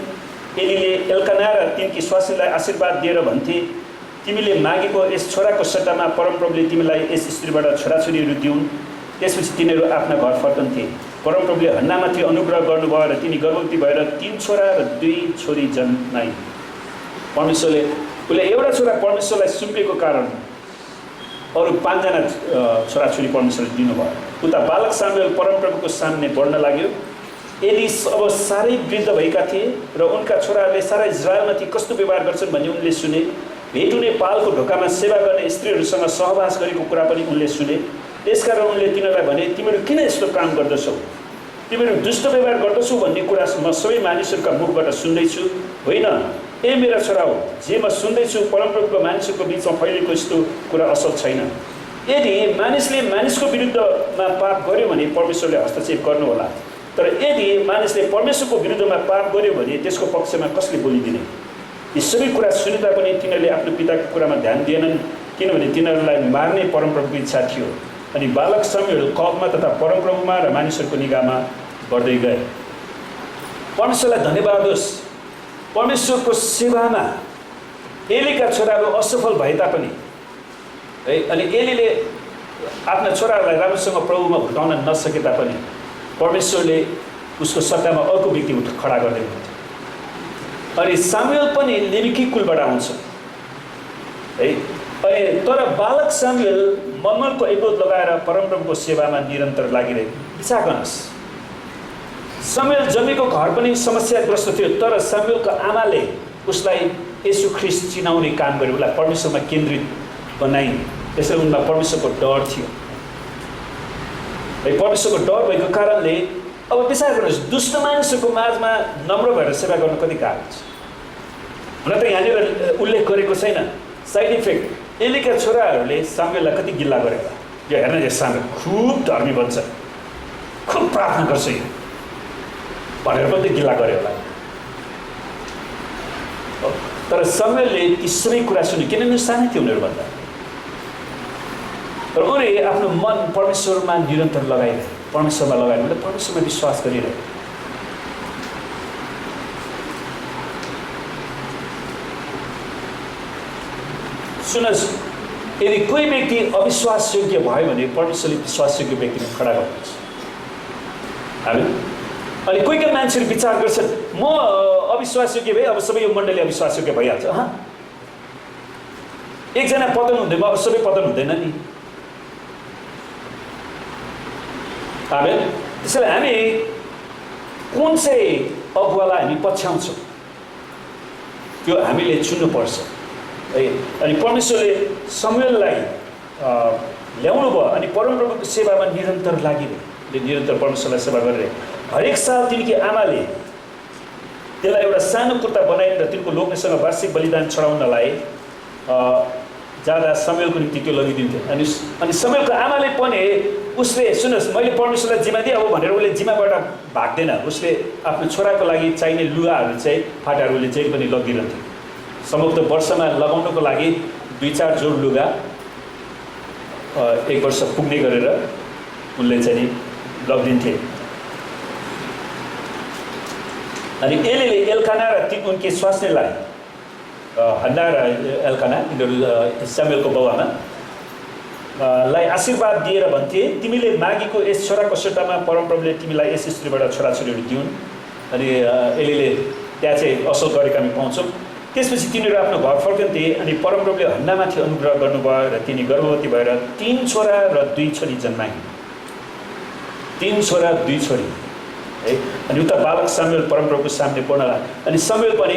एलीले एल्काना र तिनकी स्वास्नीलाई आशीर्वाद दिएर भन्थे, तिमीले मागेको यस छोराको सट्टामा परमप्रभुले तिमीलाई यस स्त्रीबाट छोराछोरीहरू दिउन्। त्यसपछि तिनीहरू आफ्ना घर फर्कन्थे। परमप्रभुले हन्नामाथि अनुग्रह गर्नुभयो र तिनी गर्भवती भएर 3 छोरा र 2 छोरी जन्माइन्। परमेश्वरले उसले एउटा छोरा परमेश्वरलाई सुम्पेको कारण अरू 5 जना छोराछोरी परमेश्वरले दिनुभयो। उता बालक सामुएल परमप्रभुको सामने बढ्न लाग्यो। एली अब साह्रै वृद्ध भएका थिए र उनका छोराहरूले सारा इजरायलमाथि कस्तो व्यवहार गर्छन् भन्ने उनले सुने। भेट हुने पालको ढोकामा सेवा गर्ने स्त्रीहरूसँग सहवास गरेको कुरा पनि उनले सुने। त्यसकारण उनले तिनीहरूलाई भने, तिमीहरू किन यस्तो काम गर्दछौ? तिमीहरू दुष्ट व्यवहार गर्दछौ भन्ने कुरा म सबै मानिसहरूका मुखबाट सुन्दैछु। होइन, ए मेरा छोरा हो, जे म सुन्दैछु परमप्रभुको मानिसहरूको बिचमा फैलिएको यस्तो कुरा असल छैन। यदि मानिसले मानिसको विरुद्धमा पाप गर्यो भने परमेश्वरले हस्तक्षेप गर्नु होला, तर यदि मानिसले परमेश्वरको विरुद्धमा पाप गर्यो भने त्यसको पक्षमा कसले बोलिदिने? यी सबै कुरा सुने तापनि तिनीहरूले आफ्नो पिताको कुरामा ध्यान दिएनन्, किनभने तिनीहरूलाई मार्ने परमप्रभुको इच्छा थियो। अनि बालक सामुएल कदमा तथा परमप्रभुमा र मानिसहरूको निगाहमा बढ्दै गए। परमेश्वरलाई धन्यवाद होस्। परमेश्वरको सेवामा एलीका छोराहरू असफल भए तापनि है, अनि एलीले आफ्ना छोराहरूलाई राम्रोसँग प्रभुमा हुर्काउन नसके तापनि परमेश्वरले उसको सट्टामा अर्को व्यक्ति खडा गर्दै हुनुहुन्थ्यो। अनि सामुएल पनि लेवीकी कुलबाट आउँछ है। अनि तर बालक सामुएल मलमलको एपोद लगाएर परमप्रभुको सेवामा निरन्तर लागिरहे। विचार गर्नुहोस्, सामुएल जन्मेको घर पनि समस्याग्रस्त थियो, तर सामुएलको आमाले उसलाई येशू ख्रीष्ट चिनाउने काम गर्यो, उसलाई परमेश्वरमा केन्द्रित बनाइन्। त्यसैले उनमा परमेश्वरको डर थियो है। परमेश्वरको डर भएको कारणले अब विचार गर्नुहोस्, दुष्ट मानिसहरूको माझमा नम्र भएर सेवा गर्न कति गाह्रो छ। हुन त यहाँनिर उल्लेख गरेको छैन। साइड इफेक्ट, एलीका छोराहरूले सामुएललाई कति गिल्ला गरे होला। यो हेर्न, यो सामुएल खुब धर्मी बन्छ, खुब प्रार्थना गर्छ यो भनेर पनि गिल्ला गरे होला। तर सामुएलले ती सबै कुरा सुन्यो, किनभने सानै थियो उनीहरूभन्दा। र उनीहरूले आफ्नो मन परमेश्वरमा निरन्तर लगाइरहे, परमेश्वरमा लगाएर मतलब परमेश्वरमा विश्वास गरिरहे। सुन्नुहोस्, यदि कोही व्यक्ति अविश्वासयोग्य भयो भने परमेश्वरले विश्वासयोग्य व्यक्तिमा खडा गर्नुहुन्छ। हामी अनि कोही कोही मान्छेहरू विचार गर्छन्, म अविश्वासयोग्य भए अब सबै यो मण्डली अविश्वासयोग्य भइहाल्छ। एकजना पतन हुँदैन अब सबै पतन हुँदैन नि। आमेन। त्यसैले हामी कुन चाहिँ अगुवालाई हामी पछ्याउँछौँ त्यो हामीले चुन्नुपर्छ है। अनि परमेश्वरले सामुएललाई ल्याउनु भयो अनि परमप्रभुको सेवामा निरन्तर लागिरहे, निरन्तर परमेश्वरलाई सेवा गरिरहे। हरेक साल तिनकी आमाले त्यसलाई एउटा सानो कुर्ता बनाएर तिनको लोग्नेसँग वार्षिक बलिदान चढाउनलाई जाँदा समयको निम्ति त्यो लगिदिन्थ्यो। अनि समयको आमाले पनि उसले सुन्नुहोस् मैले परमेश्वरलाई जिम्मा दिएँ अब भनेर उसले जिम्माबाट भाग्दैन। उसले आफ्नो छोराको लागि चाहिने लुगाहरू चाहिँ फाटाहरूले चाहिँ पनि लगिदिन्थ्यो। सम्भवतः वर्षमा लगाउनको लागि 2-4 जोड लुगा 1 वर्ष पुग्ने गरेर उनले चाहिँ लगिदिन्थे। अनि एलेले एल्काना र उनकी स्वास्नीलाई हन्ना र एल्काना यिनीहरू सामुएलको बाबुआमा लाई आशीर्वाद दिएर भन्थे तिमीले मागेको यस छोराको सट्टामा परमप्रभुले तिमीलाई यस स्त्रीबाट छोराछोरीहरू दिउन्। अनि एलेले त्यहाँ चाहिँ असल गरेका हामी पाउँछौँ। त्यसपछि तिनीहरू आफ्नो घर फर्कन्थे अनि परमप्रभुले हन्नामाथि अनुग्रह गर्नुभयो र तिनी गर्भवती भएर 3 छोरा र 2 छोरी जन्माइन्। 3 छोरा 2 छोरी है। अनि उता बालक सामुएल परमप्रभुको सामने पढ्न लाग्यो। अनि सामुएल पनि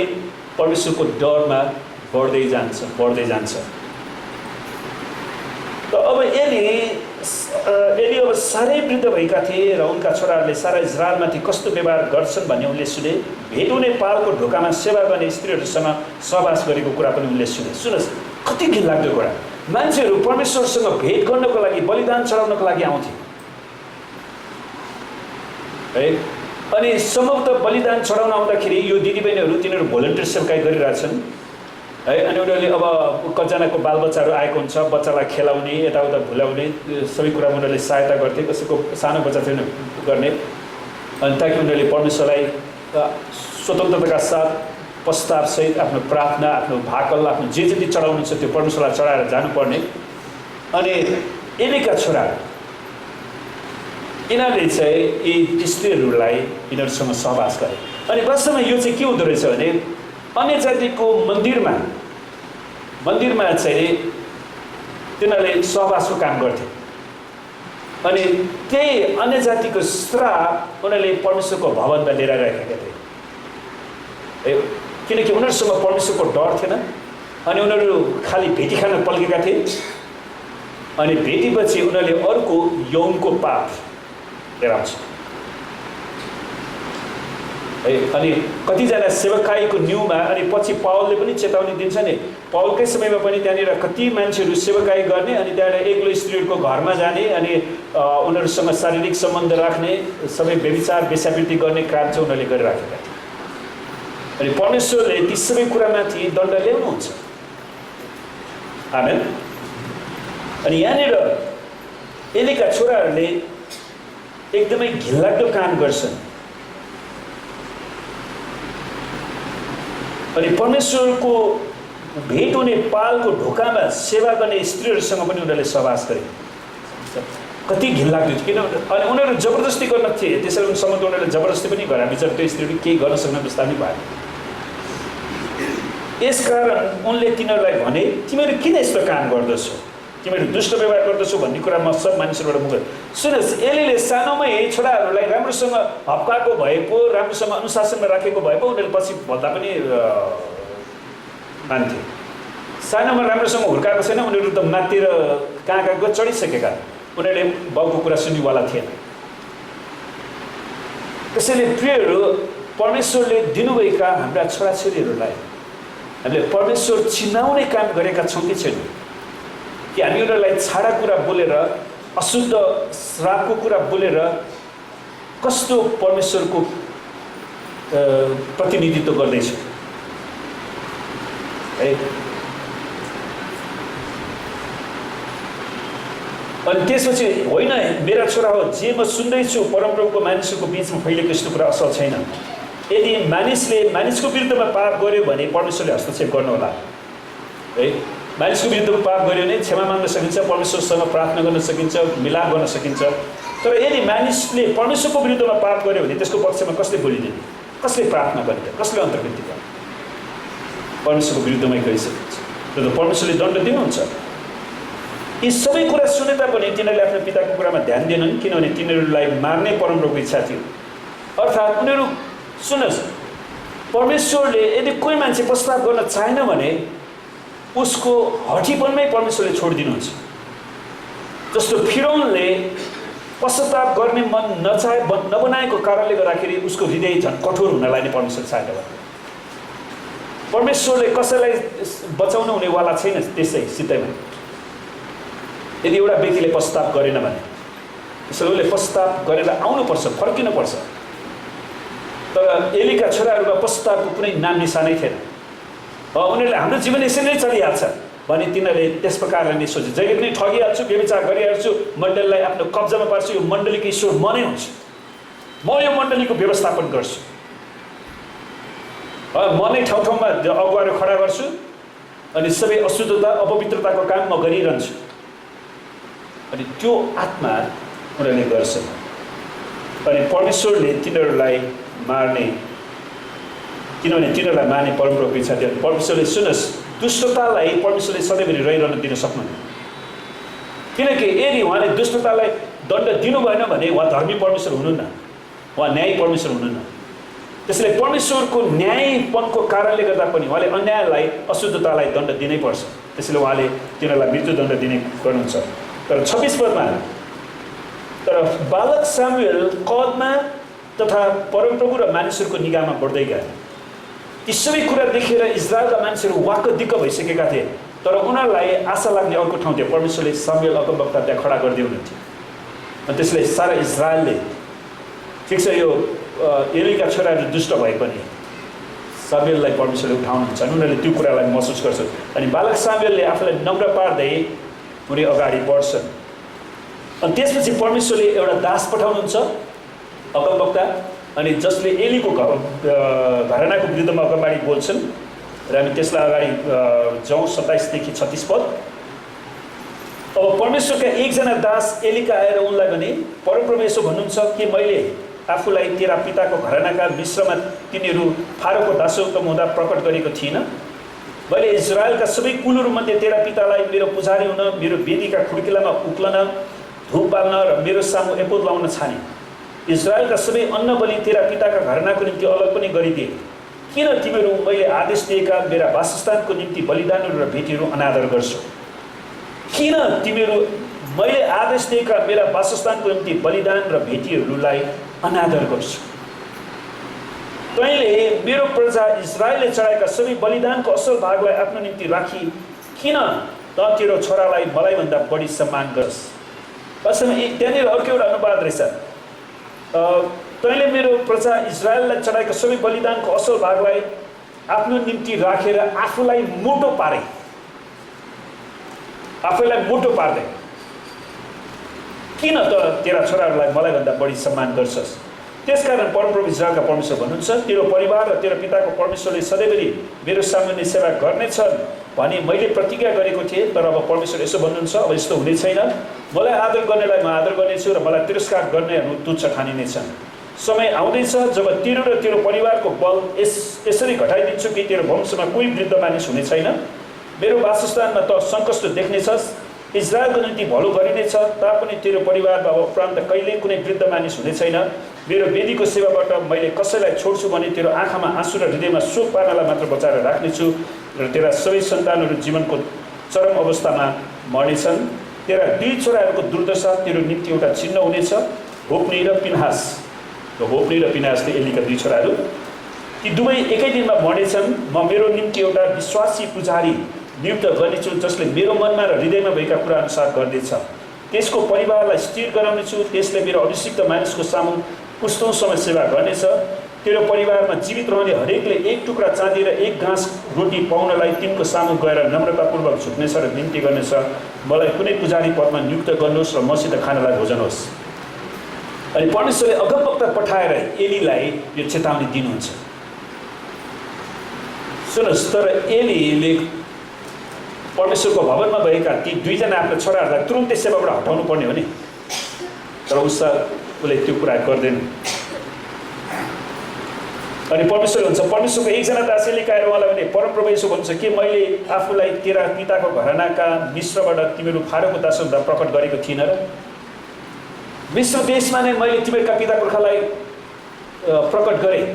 परमेश्वरको डरमा बढ्दै जान्छ। त अब एली अब साह्रै वृद्ध भएका थिए र उनका छोराहरूले सारा इजरायलमाथि कस्तो व्यवहार गर्छन् भन्ने उनले सुने। भेट हुने पालको ढोकामा सेवा गर्ने स्त्रीहरूसँग सहवास गरेको कुरा पनि उनले सुने। सुन्नुहोस् कति घिनलाग्दो कुरा। मान्छेहरू परमेश्वरसँग भेट गर्नको लागि बलिदान चढाउनको लागि आउँथे है। अनि सम्भवतः बलिदान चढाउन आउँदाखेरि यो दिदीबहिनीहरू तिनीहरू भोलिन्टियर सेवाकाई गरिरहेछन् है। अनि उनीहरूले अब कतिजनाको बालबच्चाहरू आएको हुन्छ, बच्चालाई खेलाउने यताउता भुलाउने सबै कुरामा उनीहरूले सहायता गर्थे। कसैको सानो बच्चा थिएन गर्ने। अनि ताकि उनीहरूले परमेश्वरलाई स्वतन्त्रताका साथ प्रस्तावसहित आफ्नो प्रार्थना आफ्नो भाकल आफ्नो जे जति चढाउनु छ त्यो परमेश्वरलाई चढाएर जानुपर्ने। अनि एलीका छोरा यिनीहरूले चाहिँ यी स्त्रीहरूलाई यिनीहरूसँग सहवास गरे। अनि वास्तवमा यो चाहिँ के हुँदो रहेछ भने अन्य जातिको मन्दिरमा चाहिँ तिनीहरूले सहवासको काम गर्थे। अनि त्यही अन्य जातिको श्राप उनीहरूले परमेश्वरको भवनमा लिएर राखेका थिए किनकि उनीहरूसँग परमेश्वरको डर थिएन। अनि उनीहरू खालि भेटी खान पल्केका थिए। अनि भेटेपछि उनीहरूले अर्को यौनको पाप हेराउँछ है। अनि कतिजना सेवकाईको न्युमा अनि पछि पावलले पनि चेतावनी दिन्छ नि। पावलकै समयमा पनि त्यहाँनिर कति मान्छेहरू सेवकाई गर्ने अनि त्यहाँनिर एक्लो स्त्रीहरूको घरमा जाने अनि उनीहरूसँग शारीरिक सम्बन्ध राख्ने सबै व्यभिचार वेश्यावृत्ति गर्ने काम चाहिँ उनीहरूले गरिराखेका थिए। अनि परमेश्वरले ती सबै कुरामाथि दण्ड ल्याउनुहुन्छ। आमेन। अनि यहाँनिर एलीका छोराहरूले एकदमै घिनलाग्दो काम गर्छन्। अनि परमेश्वरको भेट हुने पालको ढोकामा सेवा गर्ने स्त्रीहरूसँग पनि उनीहरूले सहवास गरे। कति घिनलाग्दो थियो किनभने अनि उनीहरू जबरजस्ती गर्न थिए। त्यसैले सम्म उनीहरूले जबरजस्ती पनि गरे। बिचरा त्यो स्त्रीहरू केही गर्न सक्ने अवस्था पनि भयो। यसकारण उनले तिनीहरूलाई भने तिमीहरू किन यस्तो काम गर्दछौ, तिमीहरू दुष्ट व्यवहार गर्दछौ भन्ने कुरा म सब मानिसहरूबाट मुख। सुन्नुहोस् एलीले सानोमै छोराहरूलाई राम्रोसँग हप्काएको भए पो राम्रोसँग अनुशासनमा राखेको भए पो उनीहरूले पछि भन्दा पनि मान्थे। सानोमा राम्रोसँग हुर्काएको छैन उनीहरू त माथि र कहाँ चढिसकेका। उनीहरूले बाउको कुरा सुन्नेवाला थिएन। त्यसैले प्रियहरू परमेश्वरले दिनुभएका हाम्रा छोराछोरीहरूलाई हामीले परमेश्वर चिनाउने काम गरेका छौँ कि छैनौँ कि हामी उनीहरूलाई छाडा कुरा बोलेर अशुद्ध श्रापको कुरा बोलेर कस्तो परमेश्वरको प्रतिनिधित्व गर्दैछौँ है। अनि त्यसपछि होइन मेरा छोरा हो जे म सुन्दैछु परमप्रभुको मानिसहरूको बिचमा फैलिएको यस्तो कुरा असल छैन। यदि मानिसले मानिसको विरुद्धमा पाप गर्यो भने परमेश्वरले हस्तक्षेप गर्नुहोला है। मानिसको विरुद्धमा पाप गर्यो भने क्षमा माग्न सकिन्छ, परमेश्वरसँग प्रार्थना गर्न सकिन्छ, मिलाप गर्न सकिन्छ। तर यदि मानिसले परमेश्वरको विरुद्धमा पाप गर्यो भने त्यसको पक्षमा कसले बोलिदिने, कसले प्रार्थना गर्ने, कसले अन्तर्गति गर्ने? परमेश्वरको विरुद्धमै गरिसकिन्छ। तर परमेश्वरले दण्ड दिनुहुन्छ। यी सबै कुरा सुने तापनि तिनीहरूले आफ्नो पिताको कुरामा ध्यान दिएनन् किनभने तिनीहरूलाई मार्ने परमप्रभुको इच्छा थियो। अर्थात् उनीहरू सुन्नुहोस् परमेश्वरले यदि कोही मान्छे प्रस्ताव गर्न चाहेन भने उसको हठीपनमै परमेश्वरले छोडिदिनुहुन्छ। जस्तो फिरौनले पश्चाताप गर्ने मन नबनाएको कारणले गर्दाखेरि उसको हृदय झन् कठोर हुनलाई नै परमेश्वर सहायता गर्छ। परमेश्वरले कसैलाई बचाउनु हुनेवाला छैन त्यसै सिधैमा। यदि एउटा व्यक्तिले पश्चाताप गरेन भने त्यसैले उसले पश्चाताप गरेर आउनुपर्छ, फर्किनुपर्छ। तर एलीका छोराहरूमा पश्चातापको कुनै नाम निशानै थिएन। उनीहरूले हाम्रो जीवन यसरी नै चलिहाल्छ भने तिनीहरूले त्यस प्रकारले नै सोचे, जहिले पनि ठगिहाल्छु, व्यभिचार गरिहाल्छु, मण्डलीलाई आफ्नो कब्जामा पार्छु, यो मण्डलीको ईश्वर म नै हुन्छु, म यो मण्डलीको व्यवस्थापन गर्छु, म नै ठाउँ ठाउँमा अगुवाहरू खडा गर्छु अनि सबै अशुद्धता अपवित्रताको काम म गरिरहन्छु। अनि त्यो आत्मा उनीहरूले गर्छ। अनि परमेश्वरले तिनीहरूलाई मार्ने, किनभने तिनीहरूलाई मार्ने परमप्रभुको इच्छा थियो। परमेश्वरले सुनोस्, दुष्टतालाई परमेश्वरले सधैँभरि रहिरहन दिन सक्नुहुन्न। किनकि यदि उहाँले दुष्टतालाई दण्ड दिनु भएन भने उहाँ धर्मी परमेश्वर हुनुहुन्न, उहाँ न्यायी परमेश्वर हुनुहुन्न। त्यसैले परमेश्वरको न्यायपनको कारणले गर्दा पनि उहाँले अन्यायलाई, अशुद्धतालाई दण्ड दिनै पर्छ। त्यसैले उहाँले तिनीहरूलाई मृत्युदण्ड दिने गर्नुहुन्छ। तर 26 पदमा, तर बालक सामुएल कदमा तथा परमप्रभु र मानिसहरूको निगाहमा बढ्दै गए। यी सबै कुरा देखेर इजरायलका मानिसहरू वाक्क दिक्क भइसकेका थिए। तर उनीहरूलाई आशा लाग्ने अर्को ठाउँ थियो। परमेश्वरले सामुएल अगमवक्ता त्यहाँ खडा गरिदिए हुनुहुन्थ्यो। अनि त्यसले सारा इजरायलले, ठिक छ यो एलीका छोराहरू दुष्ट भए पनि सामुएललाई परमेश्वरले उठाउनुहुन्छ, उनीहरूले त्यो कुरालाई महसुस गर्छन्। अनि बालक सामुएलले आफूलाई नम्र पार्दै उनी अगाडि बढ्छन्। अनि त्यसपछि परमेश्वरले एउटा दास पठाउनुहुन्छ अगमवक्ता, अनि जसले एलीको घरानाको विरुद्धमा अगाडि बोल्छन्। र हामी त्यसलाई अगाडि जाउँ 27 देखि 36 पद। अब परमेश्वरका एकजना दास एलीका आएर उनलाई भने, परमप्रभु यसो भन्नुहुन्छ कि मैले आफूलाई तेरा पिताको घरानाका मिश्रमा तिनीहरू फारोको दासत्वमा हुँदा प्रकट गरेको थिइनँ। मैले इजरायलका सबै कुलहरूमध्ये तेरा पितालाई मेरो पुजारी हुन, मेरो वेदीका खुड्किलामा उक्लन, धूप बाल्न र मेरो सामु एपोद लाउन छाने। इजरायलका सबै अन्न बलि तेरा पिताका घरानाको निम्ति अलग पनि गरिदिए। किन तिमीहरू मैले आदेश दिएका मेरा वासस्थानको निम्ति बलिदानहरू र भेटीहरू अनादर गर्छौ? किन तिमीहरू मैले आदेश दिएका मेरा वासस्थानको निम्ति बलिदान र भेटीहरूलाई अनादर गर्छौ? तैँले मेरो प्रजा इजरायलले चढाएका सबै बलिदानको असल भागलाई आफ्नो निम्ति राखी किन त तेरो छोरालाई मलाई भन्दा बढी सम्मान गर्छ? त्यहाँनिर अर्को एउटा अनुवाद रहेछ, तैँले मेरो प्रजा इजरायललाई चढाएका सबै बलिदानको असल भागलाई आफ्नो निम्ति राखेर आफूलाई मोटो पारे, आफैलाई मोटो पार्दै किन त तेरा छोराहरूलाई मलाई भन्दा बढी सम्मान गर्छस्? त्यसकारण परमप्रभु इजरायलका परमेश्वर भन्नुहुन्छ, तेरो परिवार र तेरो पिताको परमेश्वरले सधैँभरि मेरो सामान्य सेवा गर्नेछन् भनी मैले प्रतिज्ञा गरेको थिएँ। तर अब परमेश्वर यसो भन्नुहुन्छ, अब यस्तो हुने छैन। मलाई आदर गर्नेलाई म आदर गर्नेछु र मलाई तिरस्कार गर्नेहरू तुच्छ ठानिनेछन्। समय आउँदैछ जब तेरो र तेरो परिवारको बल यसरी घटाइदिन्छु कि तेरो वंशमा कोही वृद्ध मानिस हुने छैन। मेरो वासस्थानमा त सङ्कष्ट देख्नेछस्, इजरायलको निम्ति भलो गरिनेछ, तापनि तेरो परिवारमा अब उपरान्त कहिले कुनै वृद्ध मानिस हुने छैन। मेरो वेदीको सेवाबाट मैले कसैलाई छोड्छु भने तेरो आँखामा आँसु र हृदयमा शोक पार्नलाई मात्र बचाएर राख्नेछु र तेरा सबै सन्तानहरू जीवनको चरम अवस्थामा मर्नेछन्। तेरा दुई छोराहरूको दुर्दशा तेरो निम्ति एउटा चिन्ह हुनेछ, होप्नी र पिनहास। होप्नी र पिनहास त एलीका दुई छोराहरू, ती दुवै एकै दिनमा मर्नेछन्। म मेरो निम्ति एउटा विश्वासी पुजारी नियुक्त गर्नेछु जसले मेरो मनमा र हृदयमा भएका कुरा अनुसार गर्नेछ। त्यसको परिवारलाई स्थिर गराउनेछु, त्यसले मेरो अभिषिक्त मानिसको सामु पुस्तौँसम्म सेवा गर्नेछ। तेरो परिवारमा जीवित रहने हरेकले एक टुक्रा चाँदी र एक घाँस रोटी पाउनलाई तिनको सामु गएर नम्रतापूर्वक झुक्नेछ र बिन्ती गर्नेछ, मलाई कुनै पुजारी पदमा नियुक्त गर्नुहोस् र मसित खानलाई भोजन होस्। अनि परमेश्वरले अगमवक्ता पठाएर एलीलाई यो चेतावनी दिनुहुन्छ। सुन्नुहोस्, तर एलीले परमेश्वरको भवनमा भएका ती दुईजना आफ्ना छोराहरूलाई तुरुन्तै सेवाबाट हटाउनु पर्ने हो नि, तर उसले त्यो कुरा गर्दैन। अनि परमेश्वरले हुन्छ, परमेश्वरको एकजना दास एलीका आएर उहाँलाई भने, परमप्रभु यसो भन्छ कि मैले आफूलाई तेरा पिताको घरानाका मिश्रबाट तिमीहरू फारोको दासत्व प्रकट गरेको थिइनँ र? मिश्र देशमा नै मैले तिमीहरूका पिता पुर्खालाई प्रकट गरेँ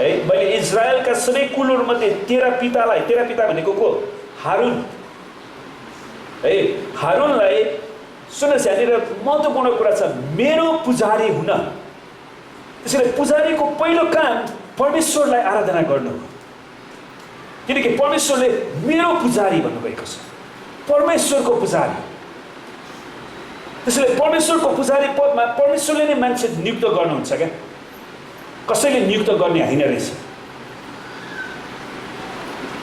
है। मैले इजरायलका सबै कुलहरूमध्ये तेरा पितालाई, तेरा पिता भनेको को? हारुन है, हारुनलाई सुन्नुहोस् यहाँनिर महत्त्वपूर्ण कुरा छ, मेरो पुजारी हुन। त्यसैले पुजारीको पहिलो काम परमेश्वरलाई आराधना गर्नु हो, किनकि परमेश्वरले मेरो पुजारी भन्नुभएको छ, परमेश्वरको पुजारी। त्यसैले परमेश्वरको पुजारी पदमा परमेश्वरले नै मान्छे नियुक्त गर्नुहुन्छ क्या, कसैले नियुक्त गर्ने होइन रहेछ।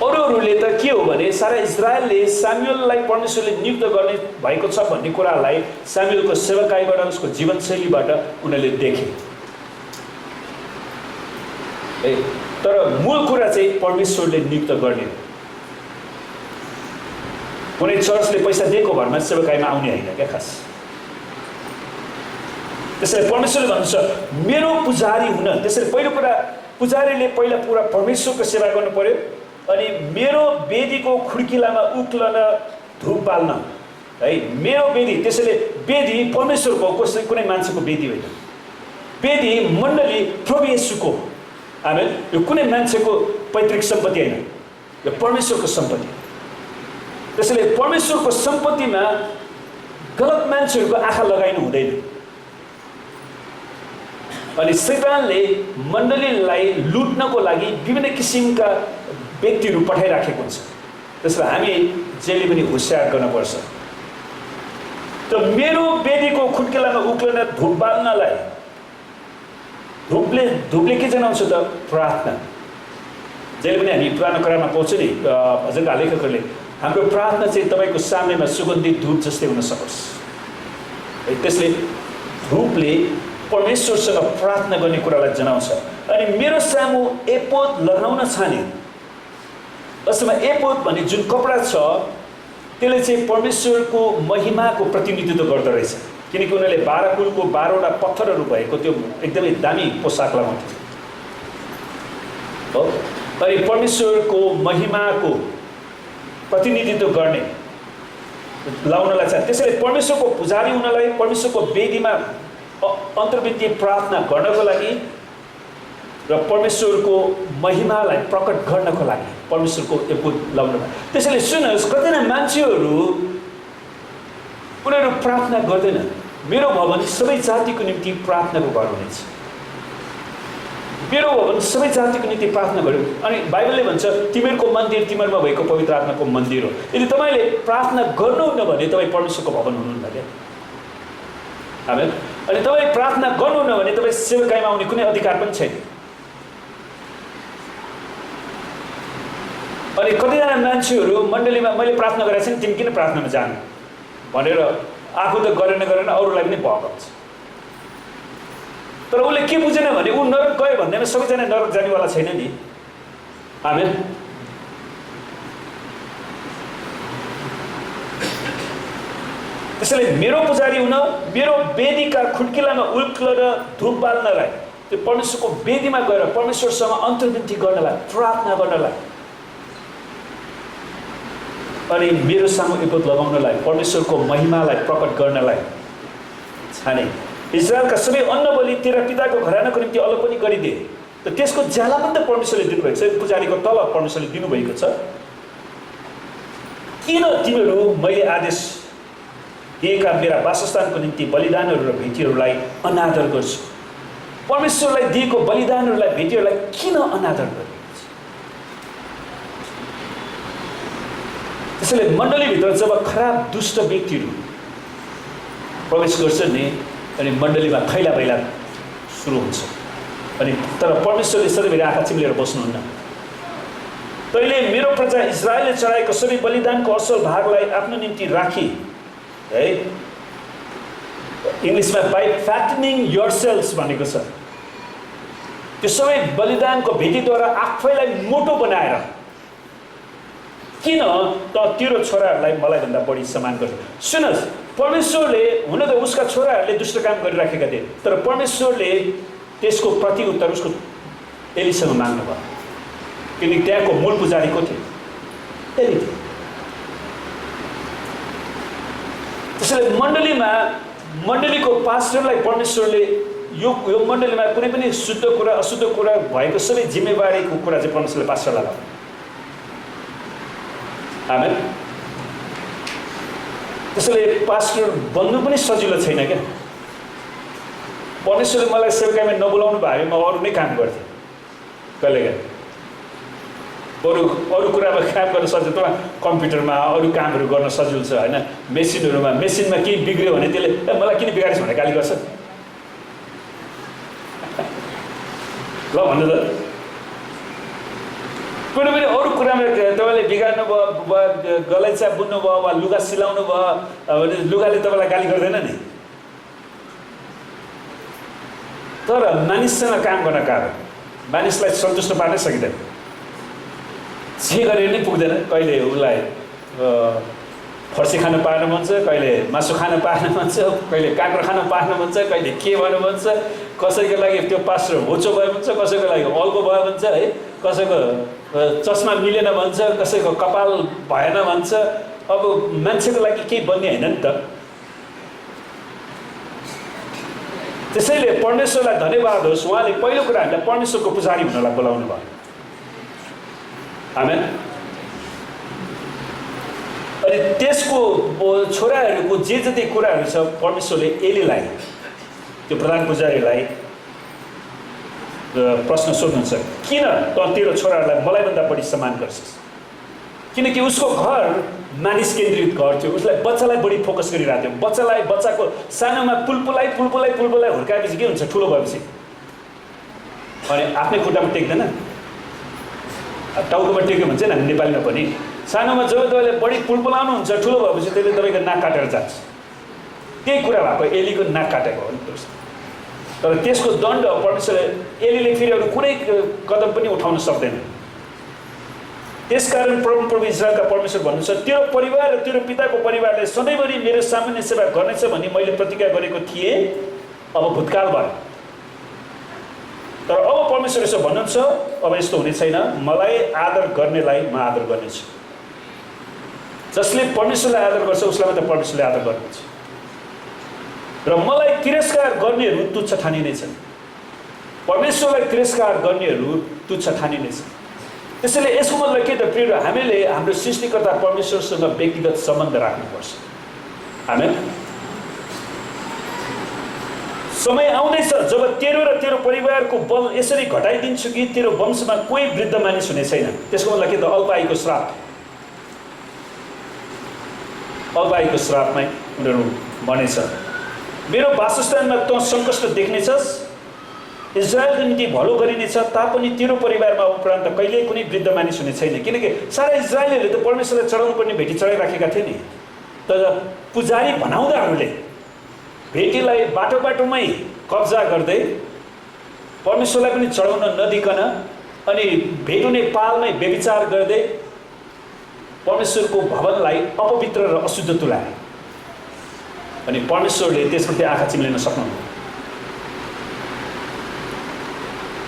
अरूहरूले त के हो भने सारा इजरायलले सामुएललाई परमेश्वरले नियुक्त गर्ने भएको छ भन्ने कुरालाई सामुएलको सेवकाईबाट, उसको जीवनशैलीबाट उनीहरूले देखे। तर मूल कुरा चाहिँ परमेश्वरले नियुक्त गर्ने हो। कुनै चर्चले पैसा दिएको भरमा सेवकाईमा आउने होइन क्या खास। त्यसैले परमेश्वरले भन्नुहुन्छ मेरो पुजारी हुन। त्यसैले पहिलो कुरा पुजारीले पहिला पुरा परमेश्वरको सेवा गर्नु पर्यो, अनि मेरो वेदीको खुड्किलामा उक्लन धूप बाल्न है, मेरो वेदी। त्यसैले वेदी परमेश्वरको, कसै कुनै मान्छेको वेदी होइन। वेदी मण्डली प्रभु येशूको। आमेन। यो कुनै मान्छेको पैतृक सम्पत्ति होइन, यो परमेश्वरको सम्पत्ति। त्यसैले परमेश्वरको सम्पत्तिमा गलत मान्छेहरूको आँखा लगाइनु हुँदैन। अनि शैतानले मण्डलीलाई लुट्नको लागि विभिन्न किसिमका व्यक्तिहरू पठाइराखेको हुन्छ। त्यसलाई हामी जहिले पनि होसियार गर्नुपर्छ। त मेरो वेदीको खुड्किलामा उक्लन धूप बाल्नलाई, धूपले के जनाउँछ त? प्रार्थना। जहिले पनि हामी पुरानो करारमा पाउँछौँ नि भजनका लेखकहरूले, हाम्रो प्रार्थना चाहिँ तपाईँको सामनेमा सुगन्धित धूप जस्तै हुन सकोस्। त्यसले धूपले परमेश्वरसँग प्रार्थना गर्ने कुरालाई जनाउँछ। अनि मेरो सामु एपोद लगाउन छाने। वास्तवमा एपोद भन्ने जुन कपडा छ त्यसले चाहिँ परमेश्वरको महिमाको प्रतिनिधित्व गर्दो रहेछ, किनकि उनीहरूले 12 कुलको 12वटा पत्थरहरू भएको त्यो एकदमै दामी पोसाक लगाउँथ्यो हो। अनि परमेश्वरको महिमाको प्रतिनिधित्व गर्ने लाउनलाई चाहिँ, त्यसैले परमेश्वरको पुजारी हुनलाई, परमेश्वरको वेदीमा अन्तर्वित्तीय प्रार्थना गर्नको लागि र परमेश्वरको महिमालाई प्रकट गर्नको लागि परमेश्वरको एपोद लाउनु। त्यसैले सुन्नुहोस्, कतिजना मान्छेहरू उनीहरू प्रार्थना गर्दैन। मेरो भवन सबै जातिको निम्ति प्रार्थनाको घर हुनेछ। मेरो भवन सबै जातिको निम्ति प्रार्थना गर्यो। अनि बाइबलले भन्छ तिमीहरूको मन्दिर तिमीहरूमा भएको पवित्र आत्माको मन्दिर हो। यदि तपाईँले प्रार्थना गर्नुहुन्न भने तपाईँ परमेश्वरको भवन हुनुहुन्न क्या। आमेन। अनि तपाईँ प्रार्थना गर्नुहुन्न भने तपाईँ सेवकाईमा आउने कुनै अधिकार पनि छैन। अनि कतिजना मान्छेहरू मण्डलीमा मैले प्रार्थना गरेको छैन, तिमी किन प्रार्थनामा जानु भनेर आफू त गरेन अरूलाई पनि भगाउँछ। तर उसले के बुझेन भने ऊ नरक गयो भन्दैमा सबैजना नरक जानेवाला छैन नि। आमेन। त्यसैले मेरो पुजारी हुन, मेरो वेदीका खुड्किलामा उक्लन धूप बाल्नलाई, त्यो परमेश्वरको वेदीमा गएर परमेश्वरसँग अन्तर्विन्ती गर्नलाई, प्रार्थना गर्नलाई, अनि मेरो सामु एपोद लगाउनलाई, परमेश्वरको महिमालाई प्रकट गर्नलाई छाने। इजरायलका सबै अन्न बलि तेरा पिताको घरानाको निम्ति अलग पनि गरिदिए। त त्यसको ज्याला पनि त परमेश्वरले दिनुभएको छ, पुजारीको तल परमेश्वरले दिनुभएको छ। किन तिमीहरू मैले आदेश दिएका मेरा वासस्थानको निम्ति बलिदानहरू र भेटीहरूलाई अनादर गर्छु? परमेश्वरलाई दिएको बलिदानहरूलाई भेटीहरूलाई किन अनादर गर्नु? त्यसैले मण्डलीभित्र जब खराब दुष्ट व्यक्तिहरू प्रवेश गर्छन् नि, अनि मण्डलीमा खैला बैला सुरु हुन्छ। अनि तर परमेश्वरले सधैँभरि आँखा चिम्लेर बस्नुहुन्न। तैँले मेरो प्रजा इजरायलले चढाएको सबै बलिदानको असल भागलाई आफ्नो निम्ति राखी है, इङ्ग्लिसमा बाई फ्याटनिङ योरसेल्फ्स भनेको छ। त्यो सबै बलिदानको भेटीद्वारा आफैलाई मोटो बनाएर किन त तेरो छोराहरूलाई मलाई भन्दा बढी सम्मान गर्छ? सुन्नुहोस्, परमेश्वरले हुन त उसका छोराहरूले दुष्ट काम गरिराखेका थिए, तर परमेश्वरले त्यसको प्रतिउत्तर उसको एलीसँग माग्नु भयो, किनकि त्यहाँको मूल पुजारी को थियो? एली थियो। त्यसैले मण्डलीको पास्टरलाई परमेश्वरले यो मण्डलीमा कुनै पनि शुद्ध कुरा अशुद्ध कुरा भएको सबै जिम्मेवारीको कुरा चाहिँ परमेश्वरले पास्टरलाई लगायो। आमेन। त्यसैले पास्टर बन्नु पनि सजिलो छैन क्या। परमेश्वरले मलाई सेवकाईमा नबोलाउनु भयो म अरू नै काम गर्थेँ कहिलेकाहीँ। अरू कुरामा काम गर्न सजिलो, त कम्प्युटरमा अरू कामहरू गर्न सजिलो छ होइन। मेसिनमा केही बिग्रियो भने त्यसले मलाई किन बिगारेछ भनेर गाली गर्छ। ल भन्नु त, कुनै पनि अरू कुरामा तपाईँले बिगार्नु भयो, गलैँचा बुन्नु भयो वा लुगा सिलाउनु भयो भने लुगाले तपाईँलाई गाली गर्दैन नि। तर मानिससँग काम गर्न कारण मानिसलाई सन्तुष्ट पार्नै सकिँदैन। जे गरेर नै पुग्दैन। कहिले उसलाई फर्सी खान पार्न मन छ, कहिले मासु खान पार्न मन छ, कहिले काँक्रो खान पार्न मन छ, कहिले के भन्नु मन छ। कसैको लागि त्यो पास्टर होचो भयो भन्छ, कसैको लागि अल्को भयो भन्छ है, कसैको चस्मा मिलेन भन्छ, कसैको कपाल भएन भन्छ। अब मान्छेको लागि केही बन्ने होइन नि त। त्यसैले परमेश्वरलाई धन्यवाद होस्, उहाँले पहिलो कुरा हामीलाई परमेश्वरको पुजारी हुनलाई बोलाउनु भयो। आमेन। अनि त्यसको छोराहरूको जे जति कुराहरू छ परमेश्वरले एलीलाई, त्यो प्रधान पुजारीलाई प्रश्न सोध्नुहुन्छ, किन त तेरो छोराहरूलाई मलाई भन्दा बढी सम्मान गर्छस्? किनकि उसको घर मानिस केन्द्रित घर थियो। उसलाई बच्चालाई बढी फोकस गरिरहेको थियो। बच्चाको सानोमा पुलपुलाई हुर्काएपछि के हुन्छ, ठुलो भएपछि अनि आफ्नै खुट्टामा टेक्दैन, टाउकोमा टेक्यो भन्छ नि नेपालीमा पनि। सानोमा जब तपाईँले बढी पुलपुलाउनु हुन्छ, ठुलो भएपछि त्यसले तपाईँको नाक काटेर जान्छ। त्यही कुरा भएको, एलीको नाक काटेको हो नि। तर त्यसको दण्ड परमेश्वरले, एलीले फेरि अरू कुनै कदम पनि उठाउन सक्दैन। त्यसकारण प्रभु इजरायलका परमेश्वर भन्नुहुन्छ, तेरो परिवार र तेरो पिताको परिवारले सधैँभरि मेरो सामान्य सेवा गर्नेछ भनी मैले प्रतिज्ञा गरेको थिएँ, अब भूतकाल भयो। तर अब परमेश्वर यसो भन्नुहुन्छ, अब यस्तो हुने छैन। मलाई आदर गर्नेलाई म आदर गर्नेछु। जसले परमेश्वरलाई आदर गर्छ उसलाई मात्र परमेश्वरले आदर गर्नुहुन्छ। र मलाई तिरस्कार गर्नेहरू तुच्छ ठानिनेछन्। परमेश्वरलाई तिरस्कार गर्नेहरू तुच्छ ठानिनेछन्। त्यसैले यसको मतलब के त प्रिय, हामीले हाम्रो सृष्टिकर्ता परमेश्वरसँग व्यक्तिगत सम्बन्ध राख्नुपर्छ। आमेन। समय आउँदैछ जब तेरो र तेरो परिवारको बल यसरी घटाइदिन्छु कि तेरो वंशमा कोही वृद्ध मानिस हुने छैन। त्यसको मतलब के त, अल्पायुको श्राप। अल्पायुको श्रापमै उनीहरू बनेछ। मेरो वासस्थानमा तँ सङ्कष्ट देख्नेछस्, इजरायलको निम्ति भलो गरिनेछ, तापनि तेरो परिवारमा उपरान्त कहिल्यै कुनै वृद्ध मानिस हुने छैन। किनकि सारा इजरायलीहरूले त परमेश्वरलाई चढाउनु पर्ने भेटी चढाइराखेका थिए नि। तर पुजारी बनाउँदाहरूले भेटीलाई बाटोमै कब्जा गर्दै परमेश्वरलाई पनि चढाउन नदिकन अनि भेटुने पालमै व्यभिचार गर्दै परमेश्वरको भवनलाई अपवित्र र अशुद्ध तुल्याए। अनि परमेश्वरले त्यसप्रति आँखा चिम्लिन सक्नुहुन्न।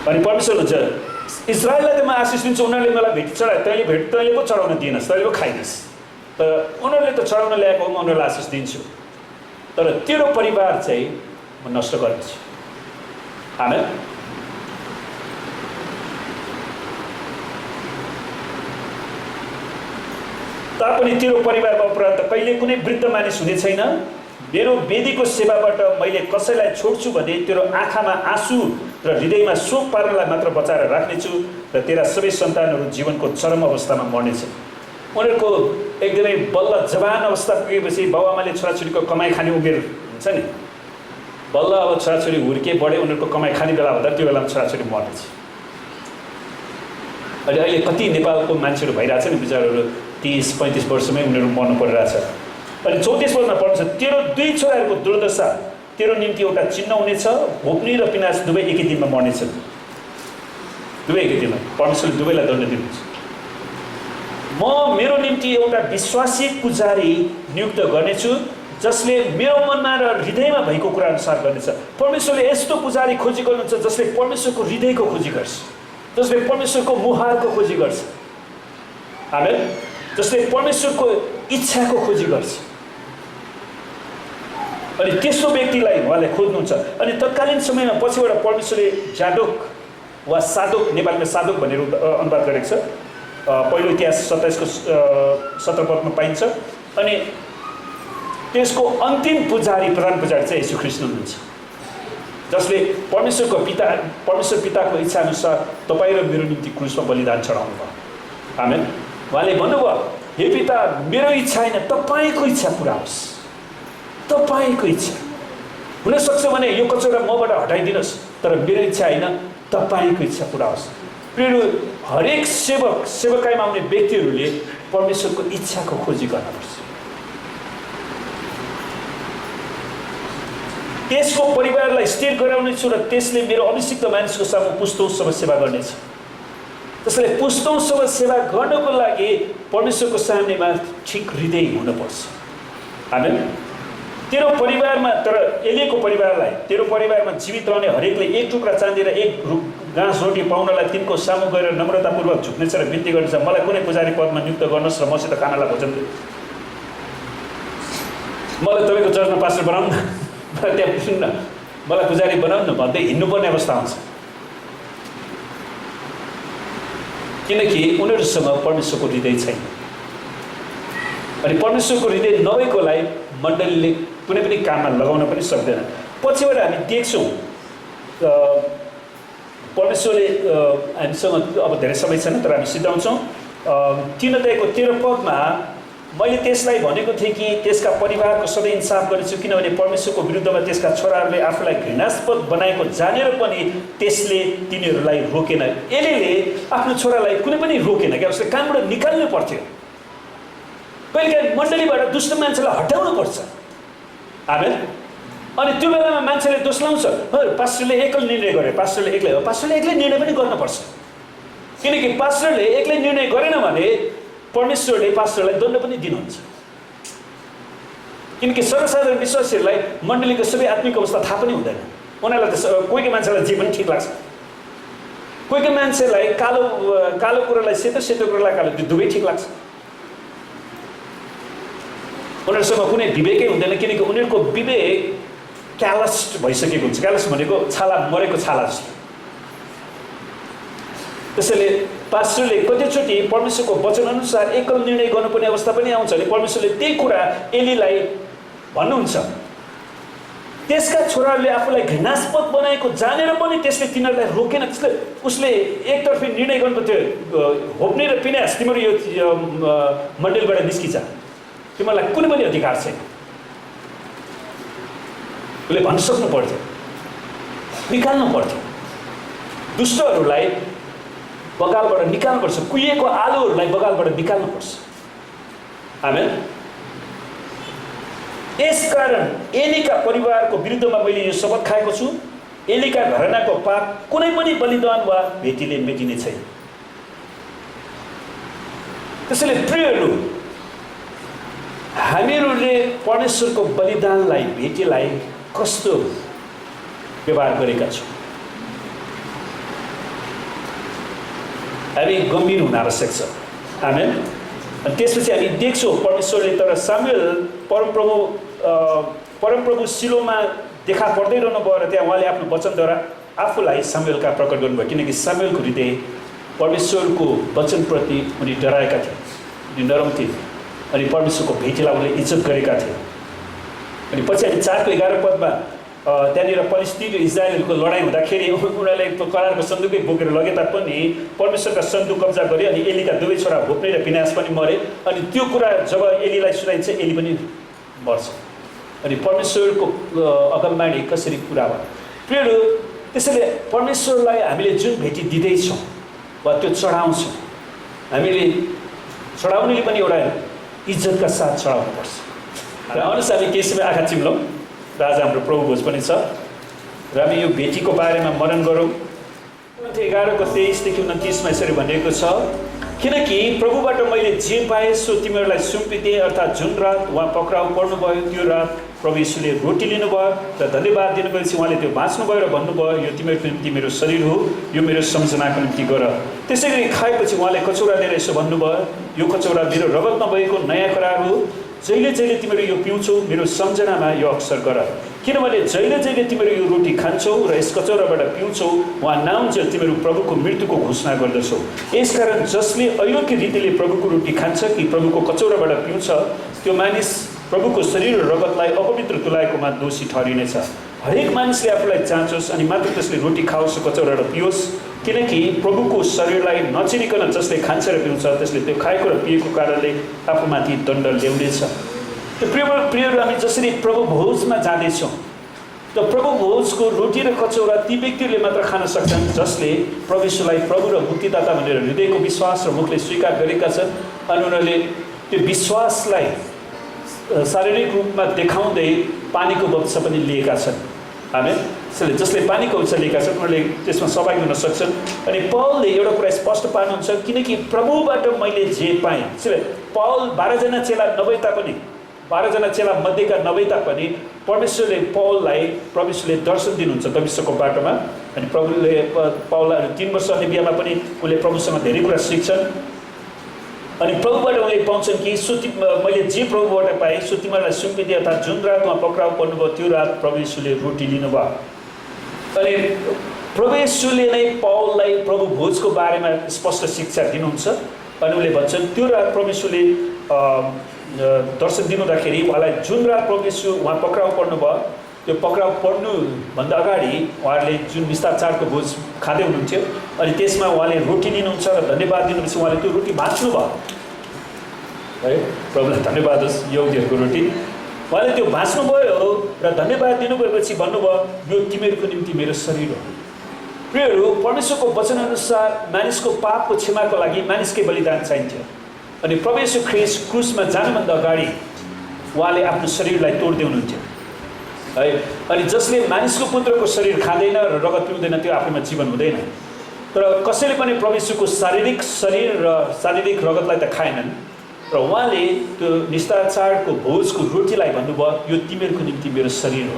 अनि परमेश्वर भन्छ, इजरायललाई त म आशिष दिन्छु, उनीहरूले मलाई भेटी चढाए, तैँले पो चढाउन दिएनस्, तैँले पो खाइदिस्। तर उनीहरूले त चढाउन ल्याएको, म उनीहरूलाई आशिष दिन्छु। तर तेरो परिवार चाहिँ म नष्ट गर्नेछु। आमेन। तापनि तेरो परिवारमा उपरान्त कहिले कुनै वृद्ध मानिस हुने छैन। मेरो वेदीको सेवाबाट मैले कसैलाई छोड्छु भने तेरो आँखामा आँसु र हृदयमा शोक पार्नलाई मात्र बचाएर राख्नेछु र तेरा सबै सन्तानहरू जीवनको चरम अवस्थामा मर्नेछन्। उनीहरूको एकदमै बल्ल जवान अवस्था पुगेपछि बाबुआमाले छोराछोरीको कमाइ खाने उमेर हुन्छ नि, बल्ल अब छोराछोरी हुर्के बढे, उनीहरूको कमाइ खाने बेला हुँदा त्यो बेलामा छोराछोरी मर्नेछ। अहिले कति नेपालको मान्छेहरू भइरहेछ नि, बिचारहरू 30-35 वर्षमै उनीहरू मर्नु परिरहेछ। अनि 34 वर्षमा पर्छ, तेरो 2 छोराहरूको दुर्दशा तेरो निम्ति एउटा चिन्ह हुनेछ, भोप्नी र पिनास दुवै एकै दिनमा मर्नेछन्। दुवै एकै दिनमा परमेश्वरले दुवैलाई दण्ड दिनुहुन्छ। म मेरो निम्ति एउटा विश्वासी पुजारी नियुक्त गर्नेछु जसले मेरो मनमा र हृदयमा भएको कुरा अनुसार गर्नेछ। परमेश्वरले यस्तो पुजारी खोजी गर्नुहुन्छ जसले परमेश्वरको हृदयको खोजी गर्छ, जसले परमेश्वरको मुहारको खोजी गर्छ। आमेन। जसले परमेश्वरको इच्छाको खोजी गर्छ। अनि त्यस्तो व्यक्तिलाई उहाँले खोज्नुहुन्छ। अनि तत्कालीन समयमा पछिबाट परमेश्वरले जाडोक वा सादोक, नेपालमा सादोक भनेर अनुवाद गरेको छ, पहिलो इतिहास 27 को 17 पदमा पाइन्छ। अनि त्यसको अन्तिम पुजारी प्रधान पुजारी चाहिँ येशू ख्रीष्ट हुनुहुन्छ, जसले परमेश्वर पिताको इच्छा अनुसार तपाईँ र मेरो निम्ति क्रुसमा बलिदान चढाउनु भयो। आमेन। उहाँले भन्नुभयो, हे पिता, मेरो इच्छा होइन तपाईँको इच्छा पुरा होस्, तपाईँको इच्छा। हुनसक्छ भने यो कचौरा मबाट हटाइदिनुहोस्, तर मेरो इच्छा होइन तपाईँको इच्छा पुरा होस्। प्रिय, हरेक सेवकाइमा आउने व्यक्तिहरूले परमेश्वरको इच्छाको खोजी गर्नुपर्छ। त्यसको परिवारलाई स्थिर गराउनेछु र त्यसले मेरो अभिषिक्त मानिसको सामु पुस्तौँसम्म सेवा गर्नेछ। त्यसले पुस्तौँसम्म सेवा गर्नको लागि परमेश्वरको सामनेमा ठिक हृदय हुनुपर्छ। आमेन। तेरो परिवारमा, तर एलियाको परिवारलाई, तेरो परिवारमा जीवित रहने हरेकले एक टुक्रा चाँदी र एक घाँस रोटी पाउनलाई तिनको सामु गएर नम्रतापूर्वक झुक्नेछ र बिन्ती गर्नेछ, मलाई कुनै पुजारी पदमा नियुक्त गर्नुहोस् र मसित खानालाई भोजन दिनु। मलाई तपाईँको चर्चमा पास्टर बनाउनु न, मलाई त्यहाँ सुन्न, मलाई पुजारी बनाउनु न भन्दै हिँड्नुपर्ने अवस्था हुन्छ। किनकि उनीहरूसँग परमेश्वरको हृदय छैन। अनि परमेश्वरको हृदय नभएकोलाई मण्डलीले कुनै पनि काममा लगाउन पनि सक्दैन। पछिबाट हामी देख्छौँ परमेश्वरले हामीसँग, अब धेरै समय छैन तर हामी सिद्धाउँछौँ, 3 अध्यायको 13 पदमा मैले त्यसलाई भनेको थिएँ कि त्यसका परिवारको सधैँ इन्साफ गर्नेछु, किनभने परमेश्वरको विरुद्धमा त्यसका छोराहरूले आफूलाई घृणास्पद बनाएको जानेर पनि त्यसले तिनीहरूलाई रोकेन। एलीले आफ्नो छोरालाई कुनै पनि रोकेन क्या, उसले कामबाट निकाल्नु पर्थ्यो। कहिलेकाहीँ मण्डलीबाट दुष्ट मान्छेलाई हटाउनु पर्छ। आमेन। अनि त्यो बेलामा मान्छेले दोष लाउँछ, पास्टरले एक्लै निर्णय गरे, पास्टरले एक्लै निर्णय पनि गर्नुपर्छ। किनकि पास्टरले एक्लै निर्णय गरेन भने परमेश्वरले पास्टरलाई दण्ड पनि दिनुहुन्छ। किनकि सर्वसाधारण विश्वासीहरूलाई मण्डलीको सबै आत्मिक अवस्था थाहा पनि हुँदैन। उनीहरूलाई त कोही मान्छेलाई जे पनि ठिक लाग्छ, कोही मान्छेलाई कालो कुरालाई सेतो कुरालाई कालो, त्यो दुवै ठिक लाग्छ। उनीहरूसँग कुनै विवेकै हुँदैन, किनकि उनीहरूको विवेक क्यालस्ट भइसकेको हुन्छ। क्यालस्ट भनेको छाला, मरेको छाला जस्तो। त्यसैले पास्टरले कतिचोटि परमेश्वरको वचनअनुसार एकल निर्णय गर्नुपर्ने अवस्था पनि आउँछ। अनि परमेश्वरले त्यही कुरा एलीलाई भन्नुहुन्छ, त्यसका छोराहरूले आफूलाई घृणास्पद बनाएको जानेर पनि त्यसले तिनीहरूलाई रोकेन। त्यसले उसले एकतर्फी निर्णय गर्नुपर्थ्यो, होप्ने र पिनास तिमीहरू यो मण्डलबाट निस्किन्छ, तिमीहरूलाई कुनै पनि अधिकार छैन। उसले भन्न सक्नु पर्थ्यो, निकाल्नु पर्थ्यो। दुष्टहरूलाई बगालबाट निकाल्नुपर्छ, कुहिएको आलुहरूलाई बगालबाट निकाल्नुपर्छ। आमेन। यसकारण एलीका परिवारको विरुद्धमा मैले यो शपथ खाएको छु, एलीका घरानाको पाप कुनै पनि बलिदान वा भेटीले मेटिने छैन। त्यसैले प्रियहरू, हामीहरूले परमेश्वरको बलिदानलाई, भेटीलाई कस्तो व्यवहार गरेका छौँ? हामी गम्भीर हुन आवश्यक छ। आमेन। अनि त्यसपछि हामी देख्छौँ परमेश्वरले, तर सामुएल परमप्रभु सिलोमा देखा पर्दै रहनु भयो र त्यहाँ उहाँले आफ्नो वचनद्वारा आफूलाई सामुएलका प्रकट गर्नुभयो। किनकि सामुएलको हृदय परमेश्वरको वचनप्रति उनी डराएका थिए, उनी नरम थिए, अनि परमेश्वरको भेटीलाई उनले इज्जत गरेका थिए। अनि पछि हामी 4:11 पदमा त्यहाँनिर फलिस्ती र इजरायलहरूको लडाइँ हुँदाखेरि उनीहरूले करारको सन्दुकै बोकेर लगे तापनि परमेश्वरका सन्दुक कब्जा गरे। अनि एलीका दुवै छोरा होप्ने र पिनास पनि मरे। अनि त्यो कुरा जब एलीलाई सुनाइन्छ, एली पनि मर्छ। अनि परमेश्वरको अगमबाणी कसरी पुरा भयो? प्रियहरू, त्यसैले परमेश्वरलाई हामीले जुन भेटी दिँदैछौँ वा त्यो चढाउँछौँ, हामीले चढाउनेले पनि एउटा इज्जतका साथ चढाउनुपर्छ। र अनुसार हामी केही समय आँखा चिम्लौँ र आज हाम्रो प्रभु भोज पनि छ र हामी यो भेटीको बारेमा मनन गरौँ। 11:23-29 यसरी भनिएको छ, किनकि प्रभुबाट मैले जे पाएँ सो तिमीहरूलाई सुम्पिदिएँ, अर्थात् जुन रात उहाँ पक्राउ पर्नुभयो त्यो रात प्रभु यीशुले रोटी लिनुभयो र धन्यवाद दिनुभएपछि उहाँले त्यो बाँच्नुभयो र भन्नुभयो, यो तिमीहरूको निम्ति मेरो शरीर हो, यो मेरो सम्झनाको निम्ति गर। त्यसै गरी खाएपछि उहाँले कचौरा लिएर यसो भन्नुभयो, यो कचौरा मेरो रगतमा भएको नयाँ करार हो, जहिले जहिले तिमीहरू यो पिउँछौ मेरो सम्झनामा यो अक्सर गर। किनभने जहिले जहिले तिमीहरू यो रोटी खान्छौ र यस कचौराबाट पिउँछौ, उहाँ नाउँजेल तिमीहरू प्रभुको मृत्युको घोषणा गर्दछौ। यसकारण जसले अयोग्य रीतिले प्रभुको रोटी खान्छ कि प्रभुको कचौराबाट पिउँछ, त्यो मानिस प्रभुको शरीर र रगतलाई अपवित्र तुल्याएकोमा दोषी ठहरिनेछ। हरेक मानिसले आफूलाई जाँचोस् अनि मात्र त्यसले रोटी खाओस् कचौरा र पियोस्, किनकि प्रभुको शरीरलाई नचिनिकन जसले खान्छ र पिउँछ त्यसले त्यो खाएको र पिएको कारणले आफूमाथि दण्ड ल्याउनेछ। त्यो प्रियहरू, हामी जसरी प्रभु भोजमा जाँदैछौँ, त प्रभु भोजको रोटी र कचौरा ती व्यक्तिहरूले मात्र खान सक्छन् जसले प्रभु यीशुलाई प्रभु र मुक्तिदाता भनेर हृदयको विश्वास र मुखले स्वीकार गरेका छन् अनि उनीहरूले त्यो विश्वासलाई शारीरिक रूपमा देखाउँदै पानीको बक्सा पनि लिएका छन्। आमेन। जसले पानीको बक्सा लिएका छन् उनीहरूले त्यसमा सहभागी हुन सक्छन्। अनि पौलले एउटा कुरा स्पष्ट पार्नुहुन्छ, किनकि प्रभुबाट मैले जे पाएँ। पौल 12 जना चेला नभए तापनि 12 जना चेला मध्येका नभए तापनि परमेश्वरले परमेश्वरले दर्शन दिनुहुन्छ दमिश्कको बाटोमा। अनि प्रभुले पौललाई 3 वर्ष अरेबियामा पनि उनले प्रभुसँग धेरै कुरा सिक्छन् अनि प्रभुबाट उनले पाउँछन् कि मैले जे प्रभुबाट पाएँ सो तिमीहरूलाई सुम्पिदिए, अर्थात् जुन रात उहाँ पक्राउ पर्नुभयो त्यो रात प्रभु यीशुले रोटी लिनुभयो। अनि प्रभु यीशुले नै पौललाई प्रभु भोजको बारेमा स्पष्ट शिक्षा दिनुहुन्छ अनि उनले भन्छन् त्यो रात प्रभु यीशुले दर्शन दिनुहुँदाखेरि उहाँलाई जुन रात प्रभु यीशु उहाँ पक्राउ पर्नुभयो त्यो पक्राउ पर्नुभन्दा अगाडि उहाँहरूले जुन विस्तार चाडको भोज खाँदै हुनुहुन्थ्यो अनि त्यसमा उहाँले रोटी लिनुहुन्छ र धन्यवाद दिनुपर्छ उहाँले त्यो रोटी भाँच्नुभयो है। प्रभुलाई धन्यवाद होस्। यहुदीहरूको रोटी उहाँले त्यो भाँच्नुभयो र धन्यवाद दिनुभएपछि भन्नुभयो यो तिमीहरूको निम्ति मेरो शरीर हो। प्रियहरू, परमेश्वरको वचनअनुसार मानिसको पापको क्षमाको लागि मानिसकै बलिदान चाहिन्थ्यो अनि प्रभु येशू ख्रीष्ट क्रुसमा जानुभन्दा अगाडि उहाँले आफ्नो शरीरलाई तोड्दै हुनुहुन्थ्यो है। अनि जसले मानिसको पुत्रको शरीर खाँदैन र रगत पिउँदैन त्यो आफैमा जीवन हुँदैन। तर कसैले पनि प्रभु येशूको शारीरिक शरीर र शारीरिक रगतलाई त खाएनन् र उहाँले त्यो निस्तार चाडको भोजको रोटीलाई भन्नुभयो यो तिमीहरूको निम्ति मेरो शरीर हो।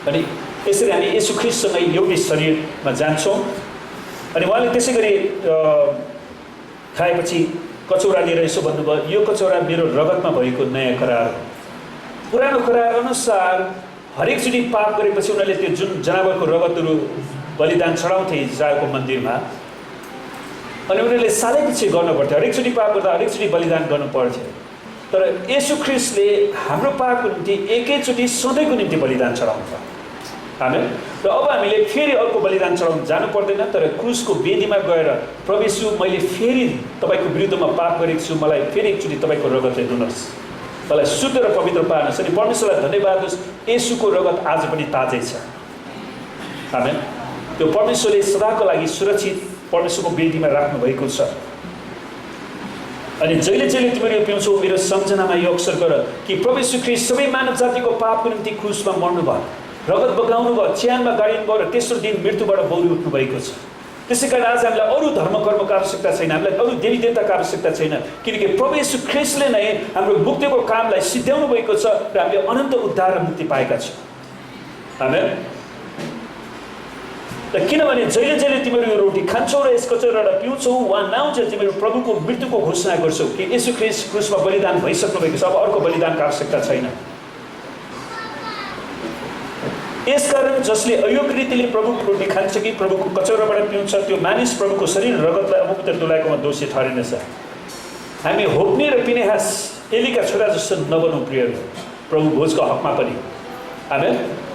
अनि यसरी हामी येशू ख्रीष्टसँगै एउटै शरीरमा जान्छौँ। अनि उहाँले त्यसै गरी खाएपछि कचौरा लिएर यसो भन्नुभयो यो कचौरा मेरो रगतमा भएको नयाँ करार हो। पुरानो करार अनुसार हरेकचोटि पाप गरेपछि उनीहरूले त्यो जुन जनावरको रगतहरू बलिदान चढाउँथे इजरायलको मन्दिरमा अनि उनीहरूले सालैपछि गर्नुपर्थ्यो। हरेकचोटि पाप गर्दा हरेकचोटि बलिदान गर्नु पर्थ्यो। तर येशू ख्रीष्टले हाम्रो पापको निम्ति एकैचोटि सधैँको निम्ति बलिदान चढाउँछ। आमेन। र अब हामीले फेरि अर्को बलिदान चढाउन जानु पर्दैन, तर क्रुसको वेदीमा गएर प्रभु येशू मैले फेरि तपाईँको विरुद्धमा पाप गरेको छु, मलाई फेरि एकचोटि तपाईँको रगतले धुनुहोस्, मलाई शुद्ध र पवित्र पार्नुहोस्। अनि परमेश्वरलाई धन्यवाद होस् येशूको रगत आज पनि ताजै छ। आमेन। त्यो परमेश्वरले सदाको लागि सुरक्षित परमेश्वरको वेदीमा राख्नु भएको छ। अनि जहिले जहिले तिमीहरू पिउँछौ मेरो सम्झनामा यो अवसर गर कि प्रभु येशू ख्रीष्ट सबै मानव जातिको पापको निम्ति क्रुसमा मर्नुभयो, रगत बगाउनु भयो, च्यानमा गाडिनु भयो र तेस्रो दिन मृत्युबाट बौरी उठ्नु भएको छ। त्यसै कारण आज हामीलाई अरू धर्म कर्मको आवश्यकता छैन, हामीलाई अरू देवी देवताको आवश्यकता छैन, किनकि प्रभु येशू ख्रीष्टले नै हाम्रो मुक्तिको कामलाई सिद्ध्याउनु भएको छ र हामीले अनन्त उद्धार र मुक्ति पाएका छौँ। आमेन। र किनभने जहिले जहिले तिमीहरू यो रोटी खान्छौ र यस कचौराबाट पिउँछौ उहाँ नआउँछ तिमीहरू प्रभुको मृत्युको घोषणा गर्छौ कि येशू ख्रीष्ट क्रुसमा बलिदान भइसक्नु भएको छ, अब अर्को बलिदानको आवश्यकता छैन। यसकारण जसले अयोग्य रीतिले प्रभुको रोटी खान्छ कि प्रभुको कचौराबाट पिउँछ त्यो मानिस प्रभुको शरीर रगतलाई अपवित्र तुल्याएकोमा दोषी ठहरिनेछ। हामी होप्ने र पिनेहास एलीका छोरा जस्तो नबनौँ प्रियहरू प्रभु भोजको हकमा पनि। आमेन।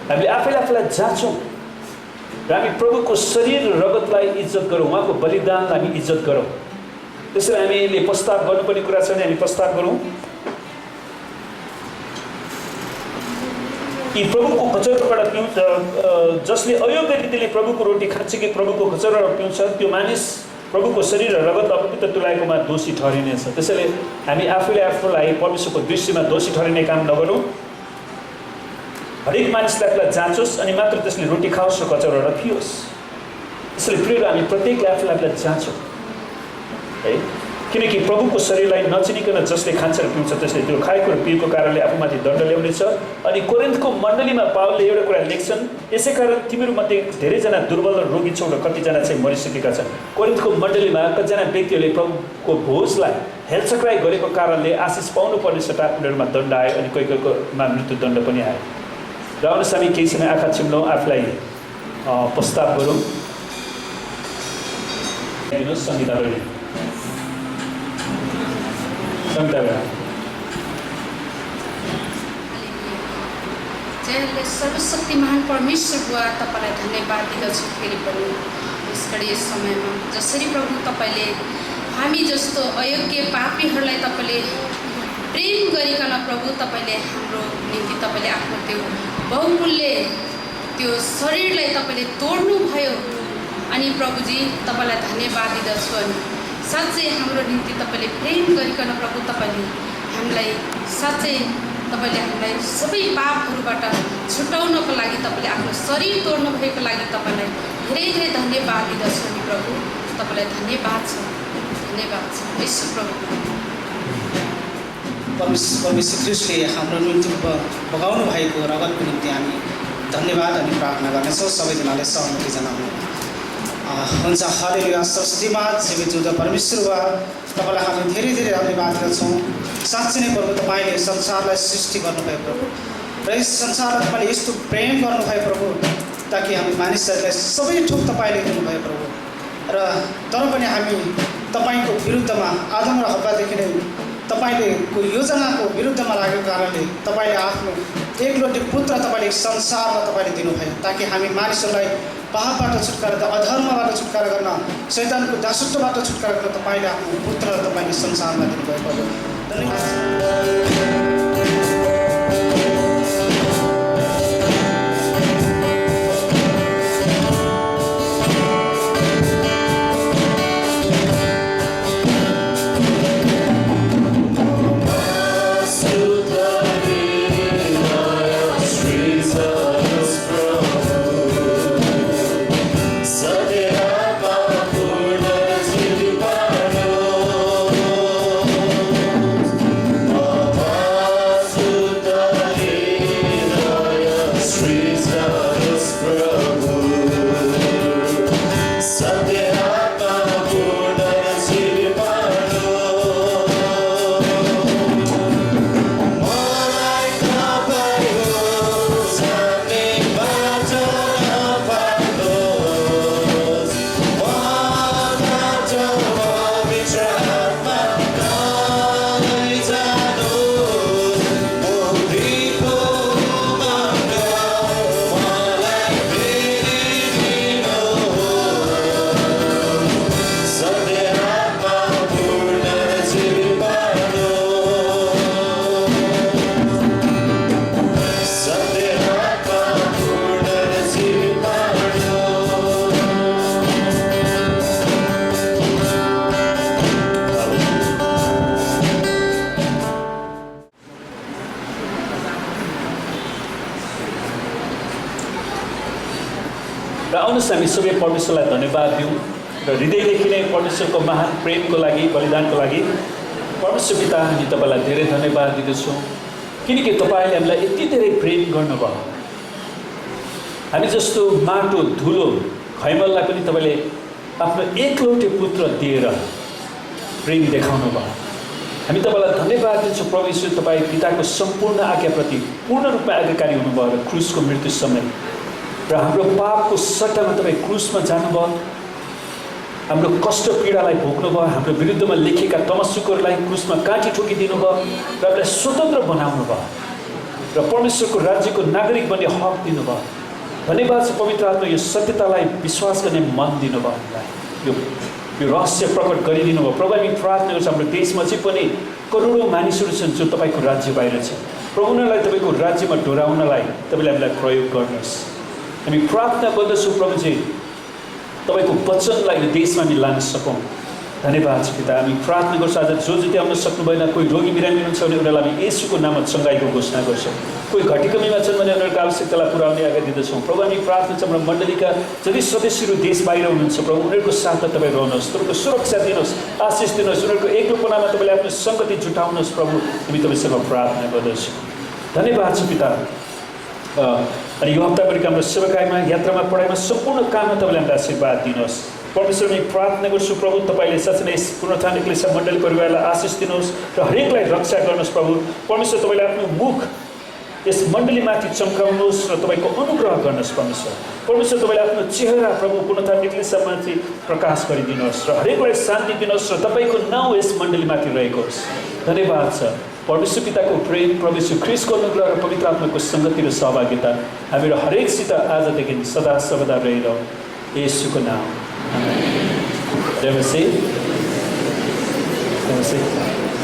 हामीले आफैलाई जाँचौँ र हामी प्रभुको शरीर र रगतलाई इज्जत गरौँ, उहाँको बलिदानलाई हामी इज्जत गरौँ। त्यसरी हामीले प्रस्ताव गर्नुपर्ने कुरा छ भने हामी प्रस्ताव गरौँ कि प्रभुको कचौराबाट पिउँछ, जसले अयोग्य रीतिले प्रभुको रोटी खान्छ कि प्रभुको कचौराबाट पिउँछ त्यो मानिस प्रभुको शरीर र रगत अपवित्र तुल्याएकोमा दोषी ठहरिनेछ। त्यसैले हामी आफूले आफूलाई परमेश्वरको दृष्टिमा दोषी ठहरिने काम नगरौँ। हरेक मानिसलाई आफूलाई जाँचोस् अनि मात्र त्यसले रोटी खाओस् र कचौराबाट पियोस्। त्यसैले प्रियहरू हामी प्रत्येकले आफूलाई जाँचौँ है, किनकि प्रभुको शरीरलाई नचिनिकन जसले खान्छ र पिउँछ त्यसले त्यो खाएको र पिएको कारणले आफूमाथि दण्ड ल्याउनेछ। अनि कोरिन्थको मण्डलीमा पावलले एउटा कुरा लेख्छन्, यसै कारण तिमीहरूमध्ये धेरैजना दुर्बल र रोगी छौ र कतिजना चाहिँ मरिसकेका छन्। कोरिन्थको मण्डलीमा कतिजना व्यक्तिहरूले प्रभुको भोजलाई हेलचक्राइ गरेको कारणले आशिष पाउनुपर्ने सट्टा उनीहरूमा दण्ड आयो अनि कोही कोहीकोमा मृत्युदण्ड पनि आयो। र आउनुहोस् हामी केही समय आँखा चिम्लौँ, आफूलाई प्रस्ताव गरौँ। हेर्नुहोस् संहिताले जयले सर्वशक्तिमान परमेश्वर बुवा तपाईँलाई धन्यवाद दिँदछु फेरि पनि यस घडी यस समयमा जसरी प्रभु तपाईँले हामी जस्तो अयोग्य पापीहरूलाई तपाईँले प्रेम गरिकन प्रभु तपाईँले हाम्रो निम्ति तपाईँले आफ्नो त्यो बहुमूल्य त्यो शरीरलाई तपाईँले तोड्नुभयो अनि प्रभुजी तपाईँलाई धन्यवाद दिँदछु अनि साँच्चै हाम्रो निम्ति तपाईँले प्रेम गरिकन प्रभु तपाईँले हामीलाई साँच्चै तपाईँले हामीलाई सबै पापहरूबाट छुटाउनको लागि तपाईँले आफ्नो शरीर तोड्नु भएको लागि तपाईँलाई धेरै धेरै धन्यवाद दिँदछु नि प्रभु तपाईँलाई धन्यवाद छ यीशु प्रभु परमेश्वर ख्रीष्टले हाम्रो निम्ति बगाउनु भएको रगतको निम्ति हामी धन्यवाद अनि प्रार्थना गर्नेछौँ सबैजनाले सहमति जनाउनु हुन्छ हालेलुया सरस्वतीमा जीवित परमेश्वर वा तपाईँलाई हामी धेरै धेरै धन्यवाद गर्छौँ साँच्चै नै प्रभु तपाईँले संसारलाई सृष्टि गर्नुभयो प्रभु र यस संसारलाई तपाईँले यस्तो प्रेम गर्नुभयो प्रभु ताकि हामी मानिसहरूलाई सबै थोक तपाईँले दिनुभयो प्रभु र तर पनि हामी तपाईँको विरुद्धमा आदम र हव्वादेखि नै तपाईँले योजनाको विरुद्धमा लागेको कारणले तपाईँले आफ्नो एकलौटे पुत्र तपाईँले संसारमा तपाईँले दिनुभयो ताकि हामी मानिसहरूलाई पापबाट छुटकारा अधर्मबाट छुटकारा गर्न शैतानको दासत्वबाट छुटकारा गर्न तपाईँले आफ्नो पुत्र तपाईँले संसारमा दिनुभयो प्रभु धन्यवाद। र आउनुहोस् हामी सबै परमेश्वरलाई धन्यवाद दिउँ र हृदयदेखि नै परमेश्वरको महान प्रेमको लागि बलिदानको लागि परमेश्वर पिता हामी तपाईँलाई धेरै धन्यवाद दिँदछौँ किनकि तपाईँले हामीलाई यति धेरै प्रेम गर्नुभयो हामी जस्तो माटो धुलो खैमललाई पनि तपाईँले आफ्नो एकलौटे पुत्र दिएर प्रेम देखाउनु भयो हामी तपाईँलाई धन्यवाद दिन्छौँ प्रभु यीशु तपाईँ पिताको सम्पूर्ण आज्ञाप्रति पूर्ण रूपमा आज्ञाकारी हुनुभयो र क्रुसको मृत्यु समय र हाम्रो पापको सट्टामा तपाईँ क्रुसमा जानुभयो हाम्रो कष्ट पीडालाई भोग्नुभयो हाम्रो विरुद्धमा लेखेका तमस्सुकहरूलाई क्रुसमा काँटी ठोकिदिनु भयो र हामीलाई स्वतन्त्र बनाउनु भयो र परमेश्वरको राज्यको नागरिक बन्ने हक दिनुभयो धन्यवाद छ पवित्र आत्मा यो सत्यतालाई विश्वास गर्ने मन दिनुभयो हामीलाई यो रहस्य प्रकट गरिदिनु भयो प्रभु हामी प्रार्थना गर्छौँ हाम्रो देशमा चाहिँ पनि करोडौँ मानिसहरू छन् जो तपाईँको राज्य बाहिर छ प्रभु उनीहरूलाई तपाईँको राज्यमा डोराउनलाई तपाईँले हामीलाई प्रयोग गर्नुहोस् हामी प्रार्थना गर्दछौँ प्रभुजी तपाईँको वचनलाई यो देशमा हामी लान सकौँ धन्यवाद छ पिता हामी प्रार्थना गर्छौँ आज जो जो त्यहाँ आउन सक्नु भएन कोही रोगी बिरामी हुनुहुन्छ भने उनीहरूलाई हामी येशूको नाममा चङ्गाइको घोषणा गर्छौँ कोही घटी कमीमा छन् भने उनीहरूको आवश्यकतालाई पुर्याउने आज्ञा दिँदछौँ प्रभु हामी प्रार्थना छ हाम्रो मण्डलीका जति सदस्यहरू देश बाहिर हुनुहुन्छ प्रभु उनीहरूको साथमा तपाईँ रहनुहोस् तपाईँको सुरक्षा दिनुहोस् आशिष दिनुहोस् उनीहरूको एक्लोपनामा तपाईँले आफ्नो सङ्गति जुटाउनुहोस् प्रभु हामी तपाईँसँग प्रार्थना गर्दछौँ धन्यवाद छ पिता अनि यो हप्ताभरिका हाम्रो सेवाकाईमा यात्रामा पढाइमा सम्पूर्ण काममा तपाईँले हामीलाई आशीर्वाद दिनुहोस् परमेश्वर म प्रार्थना गर्छु प्रभु तपाईँले साँच्चै नै पुनरुत्थान एक्लेसिया मण्डली परिवारलाई आशिष दिनुहोस् र हरेकलाई रक्षा गर्नुहोस् प्रभु परमेश्वर तपाईँले आफ्नो मुख यस मण्डलीमाथि चम्काउनुहोस् र तपाईँको अनुग्रह गर्नुहोस् परमेश्वर तपाईँले आफ्नो चेहरा प्रभु पुनरुत्थान एक्लेसियामाथि प्रकाश गरिदिनुहोस् र हरेकलाई शान्ति दिनुहोस् र तपाईँको नाउँ यस मण्डलीमाथि रहेको होस् धन्यवाद छ परमेश्वर पिताको प्रेम, प्रभु यीशु ख्रीष्टको अनुग्रह र पवित्र आत्माको सङ्गति र सहभागिता हामीहरू हरेकसित आजदेखि सदा सर्वदा रहिरहँ। येशूको नाम। आमेन। Have a seat. Have a seat.